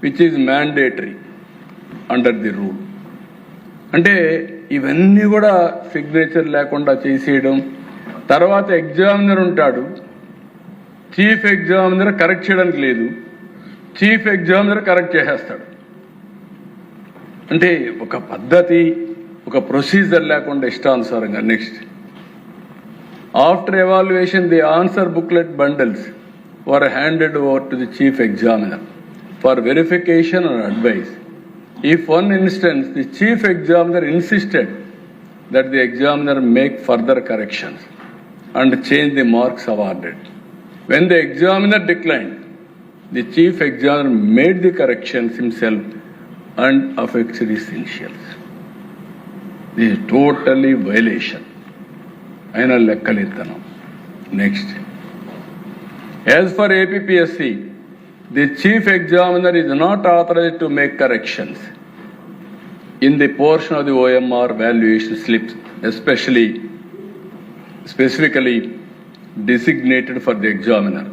which is mandatory under the rule. అంటే ఇవన్నీ కూడా సిగ్నేచర్ లేకుండా చేసేయడం. తర్వాత ఎగ్జామినర్ ఉంటాడు, చీఫ్ ఎగ్జామినర్ కరెక్ట్ చేయడానికి లేదు, చీఫ్ ఎగ్జామినర్ కరెక్ట్ చేసేస్తాడు. అంటే ఒక పద్ధతి, ఒక ప్రొసీజర్ లేకుండా ఇష్టానుసారంగా. Next, after evaluation the answer booklet bundles were handed over to the chief examiner for verification and advice. If one instance the chief examiner insisted that the examiner make further corrections and change the marks awarded. When the examiner declined, the chief examiner made the corrections himself and affixed his initials. This is totally violation. Aina lekkalinthanam. Next, as for APPSC, the chief examiner is not authorized to make corrections in the portion of the OMR valuation slips, specifically designated for the examiner.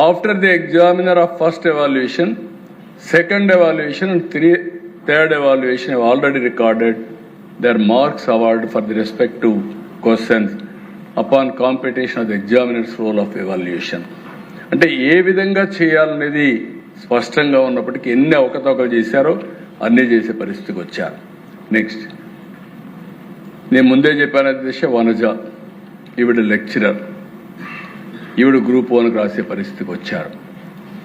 After the examiner of first evaluation, second evaluation and third evaluation have already recorded their marks awarded for the respective questions upon computation of the examiner's role of evaluation. అంటే ఏ విధంగా చేయాలనేది స్పష్టంగా ఉన్నప్పటికీ ఎన్ని అవకతవకలు చేశారో అన్నీ చేసే పరిస్థితికి వచ్చారు. నెక్స్ట్, నేను ముందే చెప్పాను అధ్యక్ష, వనజ ఈవిడ లెక్చరర్, ఈవిడ గ్రూప్ 1 రాసే పరిస్థితికి వచ్చారు.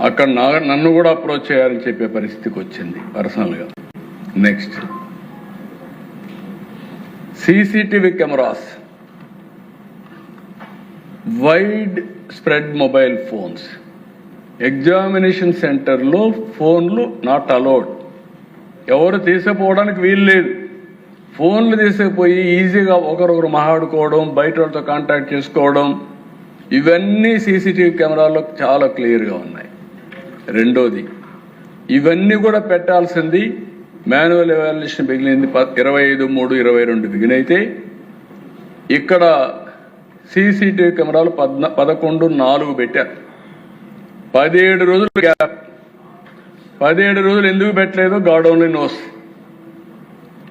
అక్కడ నన్ను కూడా అప్రోచ్ చేయాలని చెప్పే పరిస్థితికి వచ్చింది పర్సనల్గా. Next, CCTV cameras, wide spread mobile phones, examination సెంటర్లో ఫోన్లు నాట్ అలౌడ్. ఎవరు తీసుకుపోవడానికి వీలు లేదు. ఫోన్లు తీసుకుపోయి ఈజీగా ఒకరొకరు మాట్లాడుకోవడం, బయట వాళ్ళతో కాంటాక్ట్ చేసుకోవడం, ఇవన్నీ సీసీటీవీ కెమెరాల్లో చాలా క్లియర్గా ఉన్నాయి. రెండోది, ఇవన్నీ కూడా పెట్టాల్సింది మాన్యువల్ ఎవాల్యుయేషన్ మిగిలింది 25/3/22 బిగినైతే ఇక్కడ సీసీటీవీ కెమెరాలు 11/4 పెట్టారు. 17 రోజులు గ్యాప్. 17 రోజులు ఎందుకు పెట్టలేదో God only knows.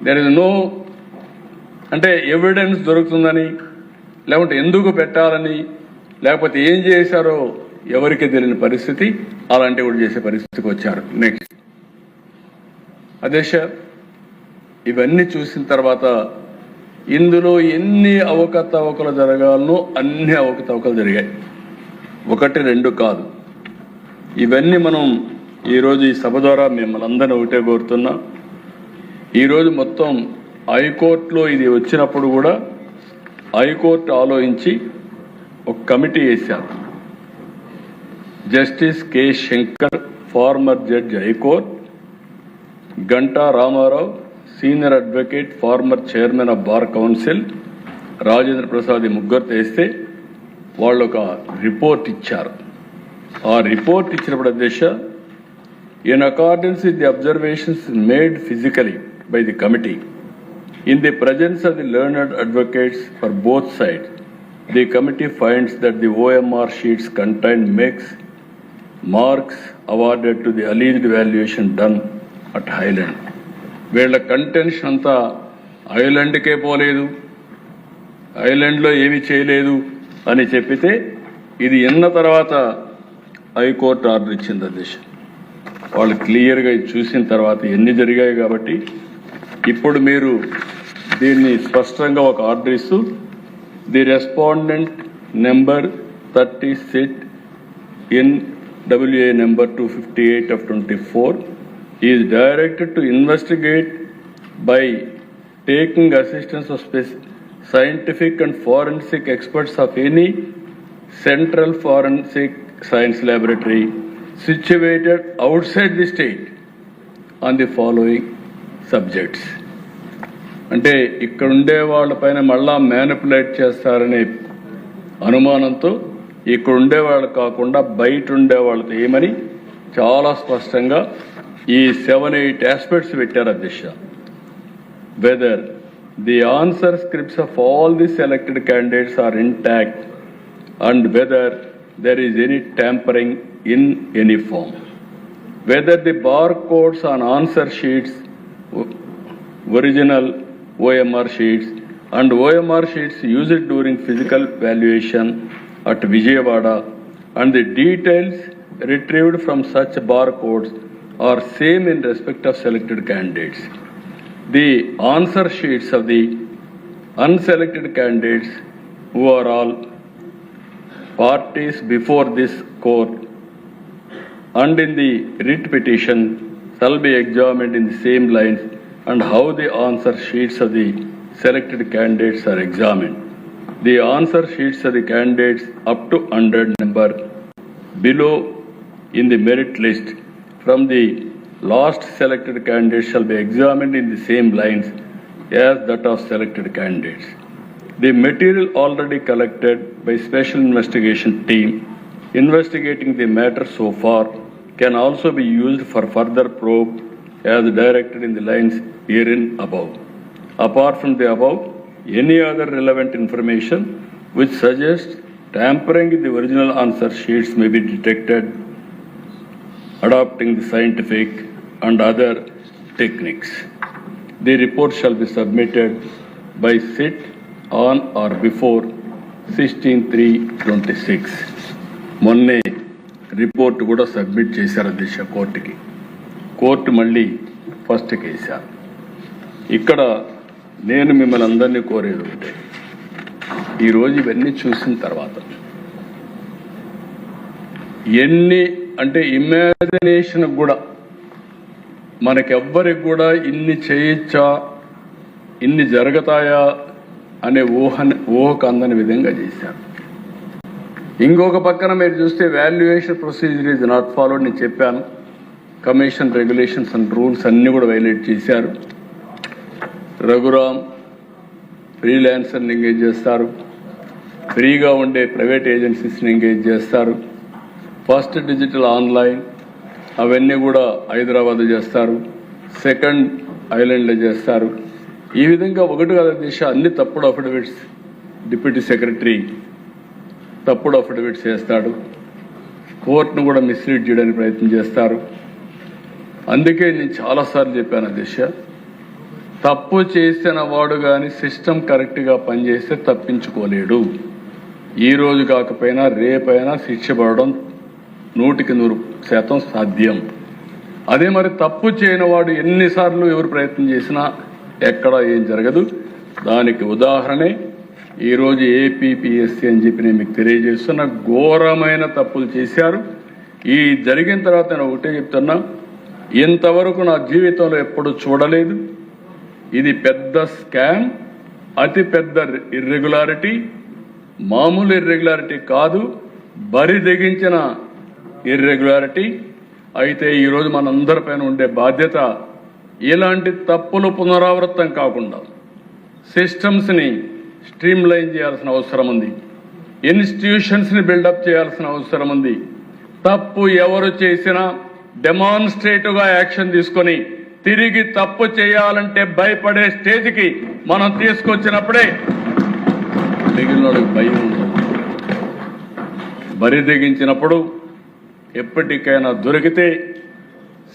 There is no అంటే ఎవిడెన్స్ దొరుకుతుందని, లేకుంటే ఎందుకు పెట్టాలని, లేకపోతే ఏం చేశారో ఎవరికి తెలియని పరిస్థితి. అలాంటివి కూడా చేసే పరిస్థితికి వచ్చారు. నెక్స్ట్, అధ్యక్ష, ఇవన్నీ చూసిన తర్వాత ఇందులో ఎన్ని అవకతవకలు జరగాలనో అన్ని అవకతవకలు జరిగాయి. 1, 2 కాదు. ఇవన్నీ మనం ఈరోజు ఈ సభ ద్వారా మిమ్మల్ని అందరినీ ఒకటే కోరుతున్నా. ఈరోజు మొత్తం హైకోర్టులో ఇది వచ్చినప్పుడు కూడా హైకోర్టు ఆలోచించి ఒక కమిటీ వేశారు. Justice K Shankar, former judge high court, Ganta Rama Rao, senior advocate, former chairman of bar council, Rajendra Prasad, ఈ ముగ్గురు తెస్తే వాళ్ళు ఒక రిపోర్ట్ ఇచ్చారు. ఆ రిపోర్ట్ ఇచ్చినప్పుడు అధ్యక్ష, in accordance with the observations made physically by the committee in the presence of the learned advocates for both sides, the committee finds that the OMR sheets contain marks awarded to the alleged evaluation done at Highland. వీళ్ళ contention అంతా ఐలాండ్కే పోలేదు, ఐలాండ్లో ఏమీ చేయలేదు అని చెప్పితే ఇది ఎన్న తర్వాత హైకోర్టు ఆర్డర్ ఇచ్చింది అధ్యక్ష. వాళ్ళు క్లియర్గా చూసిన తర్వాత ఎన్ని జరిగాయి కాబట్టి ఇప్పుడు మీరు దీన్ని స్పష్టంగా ఒక ఆర్డర్ ఇస్తూ the respondent number 30 SIT in WA number 258/24 is directed to investigate by taking assistance of scientific and forensic experts of any central forensic science laboratory situated outside the state on the following subjects. అంటే ఇక్కడ ఉండే వాళ్ళపైన మళ్ళా manipulate చేస్తారనే అనుమానంతో ఇక్కడ ఉండేవాళ్ళు కాకుండా బయట ఉండేవాళ్ళతో ఏమని చాలా స్పష్టంగా ఈ 7-8 ఆస్పెక్ట్స్ పెట్టారు అధ్యక్ష. Whether the answer scripts of all the selected candidates are intact and whether there is any tampering in any form. Whether the barcodes on answer sheets, original OMR sheets and OMR sheets used during physical valuation at Vijayawada and the details retrieved from such barcodes are same in respect of selected candidates. The answer sheets of the unselected candidates who are all parties before this court and in the writ petition shall be examined in the same lines and how the answer sheets of the selected candidates are examined. The answer sheets of the candidates up to 100 number below in the merit list from the last selected candidates shall be examined in the same lines as that of selected candidates. The material already collected by special investigation team investigating the matter so far can also be used for further probe as directed in the lines herein above. Apart from the above, any other relevant information which suggests tampering with the original answer sheets may be detected adopting the scientific and other techniques. The report shall be submitted by SIT on or before 16/3/26. మొన్నే report కూడా submit చేశారు అధ్యక్ష కోర్టుకి. Court మళ్ళీ ఫస్ట్కి వేశారు. ఇక్కడ నేను మిమ్మల్ని అందరినీ కోరేది ఒకటే, ఈరోజు ఇవన్నీ చూసిన తర్వాత ఎన్ని అంటే ఇమాజినేషన్ కూడా మనకెవ్వరికి కూడా ఇన్ని చేయొచ్చా, ఇన్ని జరుగుతాయా అనే ఊహకు అందని విధంగా చేశారు. ఇంకొక పక్కన మీరు చూస్తే valuation procedure is not followed. నేను చెప్పాను, కమిషన్ రెగ్యులేషన్స్ అండ్ రూల్స్ అన్నీ కూడా వైలేట్ చేశారు. రఘురామ్ ఫ్రీలాన్సర్ని ఎంగేజ్ చేస్తారు, ఫ్రీగా ఉండే ప్రైవేట్ ఏజెన్సీస్ని ఎంగేజ్ చేస్తారు, ఫస్ట్ డిజిటల్ ఆన్లైన్ అవన్నీ కూడా హైదరాబాద్ చేస్తారు, సెకండ్ ఐలాండ్లో చేస్తారు. ఈ విధంగా ఒకటి కాదు దిశ అన్ని తప్పుడు అఫిడవిట్స్. డిప్యూటీ సెక్రటరీ తప్పుడు అఫిడవిట్స్ చేస్తాడు, కోర్టును కూడా మిస్లీడ్ చేయడానికి ప్రయత్నం చేస్తారు. అందుకే నేను చాలాసార్లు చెప్పాను దిశ, తప్పు చేసిన వాడు కానీ సిస్టమ్ కరెక్ట్గా పనిచేస్తే తప్పించుకోలేడు. ఈ రోజు కాకపోయినా రేపైనా శిక్ష పడడం 100% సాధ్యం. అదే మరి తప్పు చేయని వాడు ఎన్నిసార్లు ఎవరు ప్రయత్నం చేసినా ఎక్కడ ఏం జరగదు. దానికి ఉదాహరణే ఈరోజు ఏపీపీఎస్సీ అని చెప్పి నేను మీకు తెలియజేస్తున్నా. ఘోరమైన తప్పులు చేశారు. ఈ జరిగిన తర్వాత నేను ఒకటే చెప్తున్నా, ఇంతవరకు నా జీవితంలో ఎప్పుడు చూడలేదు. ఇది పెద్ద స్కామ్, అతి పెద్ద ఇర్రెగ్యులారిటీ, మామూలు ఇర్రెగ్యులారిటీ కాదు, బరి తెగించిన ఇర్రెగ్యులారిటీ. అయితే ఈరోజు మనందరిపైన ఉండే బాధ్యత ఇలాంటి తప్పులు పునరావృతం కాకుండా సిస్టమ్స్ని స్ట్రీమ్ లైన్ చేయాల్సిన అవసరం ఉంది, ఇన్స్టిట్యూషన్స్ని బిల్డప్ చేయాల్సిన అవసరం ఉంది. తప్పు ఎవరు చేసినా డెమాన్స్ట్రేటివ్గా యాక్షన్ తీసుకొని తిరిగి తప్పు చేయాలంటే భయపడే స్టేజ్కి మనం తీసుకొచ్చినప్పుడే మిగిలిన భయం ఉండదు. బరి తెగించినప్పుడు ఎప్పటికైనా దొరికితే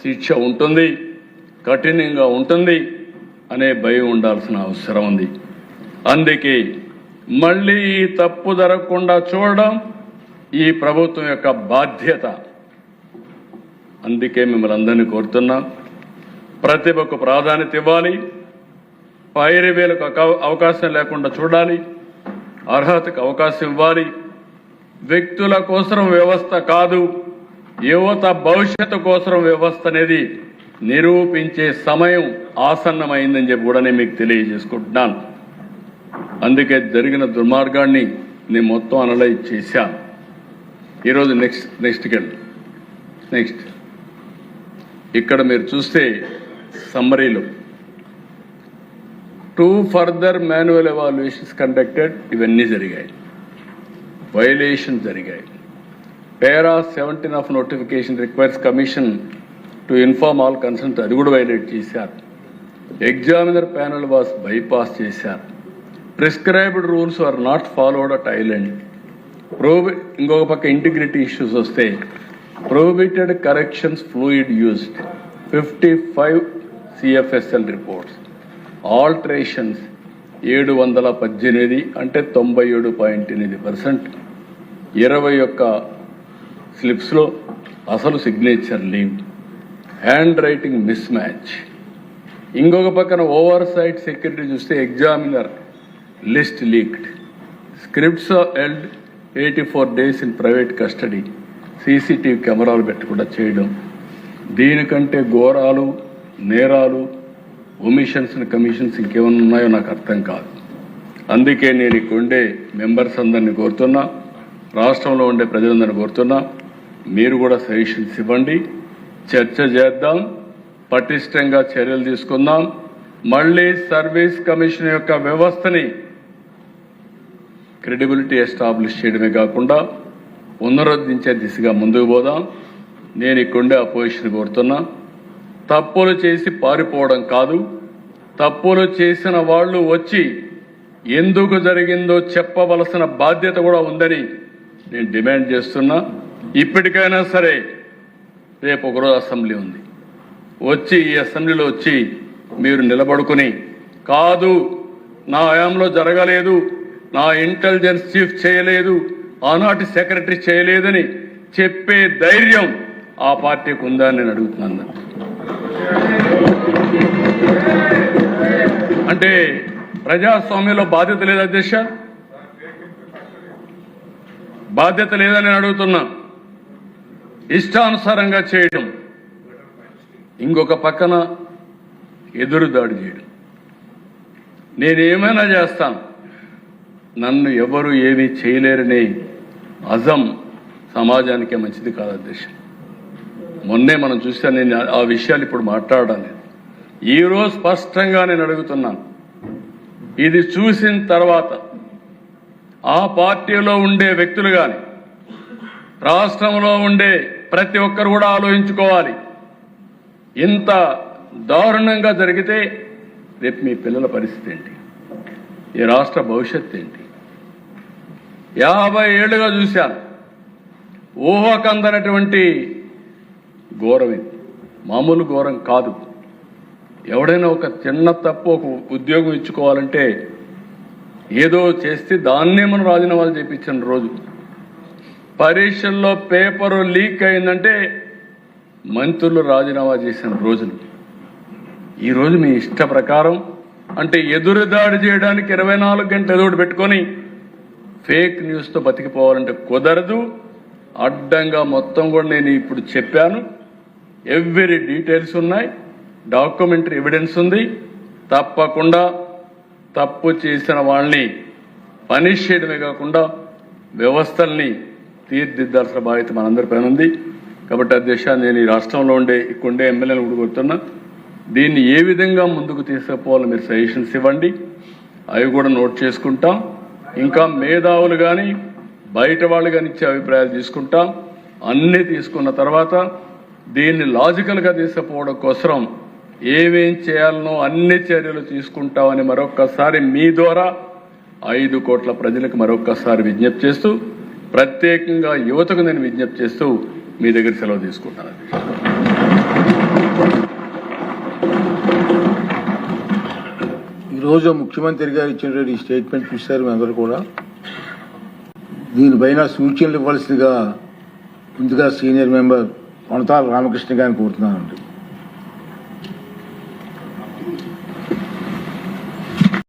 శిక్ష ఉంటుంది, కఠినంగా ఉంటుంది అనే భయం ఉండాల్సిన అవసరం ఉంది. అందుకే మళ్ళీ ఈ తప్పు జరగకుండా చూడడం ఈ ప్రభుత్వం యొక్క బాధ్యత. అందుకే మిమ్మల్ని అందరినీ కోరుతున్నా, ప్రతిభకు ప్రాధాన్యత ఇవ్వాలి, పైరవేలకు అవకాశం లేకుండా చూడాలి, అర్హతకు అవకాశం ఇవ్వాలి. వ్యక్తుల కోసం వ్యవస్థ కాదు, యువత భవిష్యత్తు కోసం వ్యవస్థ అనేది నిరూపించే సమయం ఆసన్నమైందని చెప్పి కూడా నేను మీకు తెలియజేసుకుంటున్నాను. అందుకే జరిగిన దుర్మార్గాన్ని నేను మొత్తం అనలైజ్ చేశాను. ఈరోజు నెక్స్ట్ ఇక్కడ మీరు చూస్తే సమ్మరీలో 2 ఫర్దర్ మాన్యువల్ ఎవాల్యుయేషన్స్ కండక్టెడ్, ఇవన్నీ జరిగాయి, వైలేషన్ జరిగాయి. Para 17 of notification requires commission to inform all concerned, అది కూడా వైలేట్ చేశారు. ఎగ్జామినర్ ప్యానల్ వాస్ బైపాస్ చేశారు. Prescribed rules are not followed at island. ఇంకొక పక్క ఇంటిగ్రిటీ ఇష్యూస్ వస్తే prohibited corrections fluid used 55 CFSL reports, alterations 718 అంటే 97.8%, 21 స్లిప్స్లో అసలు signature leave, hand writing mismatch. ఇంకొక పక్కన ఓవర్ సైట్ సెక్రటరీ చూస్తే examiner list leaked, scripts held 84 days in private custody, CCTV కెమెరాలు పెట్టకుండా చేయడం. దీనికంటే ఘోరాలు, నేరాలు, ఒమిషన్స్ అండ్ కమిషన్స్ ఇంకేమన్నా ఉన్నాయో నాకు అర్థం కాదు. అందుకే నేను ఇక్కడ ఉండే మెంబర్స్ అందరినీ కోరుతున్నా, రాష్ట్రంలో ఉండే ప్రజలందరినీ కోరుతున్నా, మీరు కూడా సజెషన్స్ ఇవ్వండి, చర్చ చేద్దాం, పటిష్టంగా చర్యలు తీసుకుందాం. మళ్ళీ సర్వీస్ కమిషన్ యొక్క వ్యవస్థని క్రెడిబిలిటీ ఎస్టాబ్లిష్ చేయడమే కాకుండా పునరుద్ధరించే దిశగా ముందుకు పోదాం. నేను ఇక్కడుండే అపోజిషన్ కోరుతున్నా, తప్పులు చేసి పారిపోవడం కాదు, తప్పులు చేసిన వాళ్ళు వచ్చి ఎందుకు జరిగిందో చెప్పవలసిన బాధ్యత కూడా ఉందని నేను డిమాండ్ చేస్తున్నా. ఇప్పటికైనా సరే రేపు ఒకరోజు అసెంబ్లీ ఉంది, వచ్చి ఈ అసెంబ్లీలో వచ్చి మీరు నిలబడుకుని కాదు నా హయాంలో జరగలేదు, నా ఇంటెలిజెన్స్ చీఫ్ చేయలేదు, ఆనాటి సెక్రటరీ చేయలేదని చెప్పే ధైర్యం ఆ పార్టీకి ఉందా అని నేను అడుగుతున్నాను. అంటే ప్రజాస్వామ్యంలో బాధ్యత లేదా అధ్యక్ష? బాధ్యత లేదని నేను అడుగుతున్నా. ఇష్టానుసారంగా చేయడం, ఇంకొక పక్కన ఎదురుదాడి చేయడం. నేనేమైనా చేస్తాను, నన్ను ఎవరు ఏమీ చేయలేరనే అజం సమాజానికే మంచిది కాదు అధ్యక్ష. మొన్నే మనం చూసాను, నేను ఆ విషయాలు ఇప్పుడు మాట్లాడడం లేదు. ఈరోజు స్పష్టంగా నేను అడుగుతున్నాను, ఇది చూసిన తర్వాత ఆ పార్టీలో ఉండే వ్యక్తులు కానీ రాష్ట్రంలో ఉండే ప్రతి ఒక్కరు కూడా ఆలోచించుకోవాలి. ఇంత దారుణంగా జరిగితే రేపు మీ పిల్లల పరిస్థితి ఏంటి, ఈ రాష్ట్ర భవిష్యత్తు ఏంటి? 50 ఏళ్లుగా చూశాను, ఊహకందనటువంటి ఘోరం ఇది, మామూలు ఘోరం కాదు. ఎవడైనా ఒక చిన్న తప్పు, ఒక ఉద్యోగం ఇచ్చుకోవాలంటే ఏదో చేస్తే దాన్నే మనం రాజీనామాలు చేయించిన రోజు, పరీక్షల్లో పేపరు లీక్ అయిందంటే మంత్రులు రాజీనామా చేసిన రోజులు. ఈరోజు మీ ఇష్ట ప్రకారం అంటే ఎదురుదాడి చేయడానికి 24 గంటలు ఎదురు పెట్టుకొని ఫేక్ న్యూస్తో బతికిపోవాలంటే కుదరదు. అడ్డంగా మొత్తం కూడా నేను ఇప్పుడు చెప్పాను, ఎవ్రీ డీటెయిల్స్ ఉన్నాయి, డాక్యుమెంటరీ ఎవిడెన్స్ ఉంది. తప్పకుండా తప్పు చేసిన వాళ్ళని పనిష్ చేయడమే కాకుండా వ్యవస్థల్ని తీర్చిదిద్దాల్సిన బాధ్యత మనందరిపైన ఉంది. కాబట్టి అధ్యక్ష, నేను ఈ రాష్ట్రంలో ఇక్కడుండే ఎమ్మెల్యేలు కూడా కోరుతున్నా, దీన్ని ఏ విధంగా ముందుకు తీసుకుపోవాలో మీరు సజెషన్స్ ఇవ్వండి, అవి కూడా నోట్ చేసుకుంటాం. ఇంకా మేధావులు కానీ బయట వాళ్ళు కానీ ఇచ్చే అభిప్రాయాలు తీసుకుంటాం. అన్నీ తీసుకున్న తర్వాత దీన్ని లాజికల్గా తీసుకుపోవడం కోసం ఏమేం చేయాలనో అన్ని చర్యలు తీసుకుంటామని మరొక్కసారి మీ ద్వారా 5 కోట్ల ప్రజలకు మరొక్కసారి విజ్ఞప్తి చేస్తూ, ప్రత్యేకంగా యువతకు నేను విజ్ఞప్తి చేస్తూ మీ దగ్గర సెలవు తీసుకుంటాను. ఈరోజు ముఖ్యమంత్రి గారు ఇచ్చినటువంటి స్టేట్మెంట్ చూశారు అందరూ కూడా. దీనిపైన సూచనలు ఇవ్వాల్సిందిగా ముందుగా సీనియర్ మెంబర్ కొనతాల రామకృష్ణ గారిని కోరుతున్నానండి.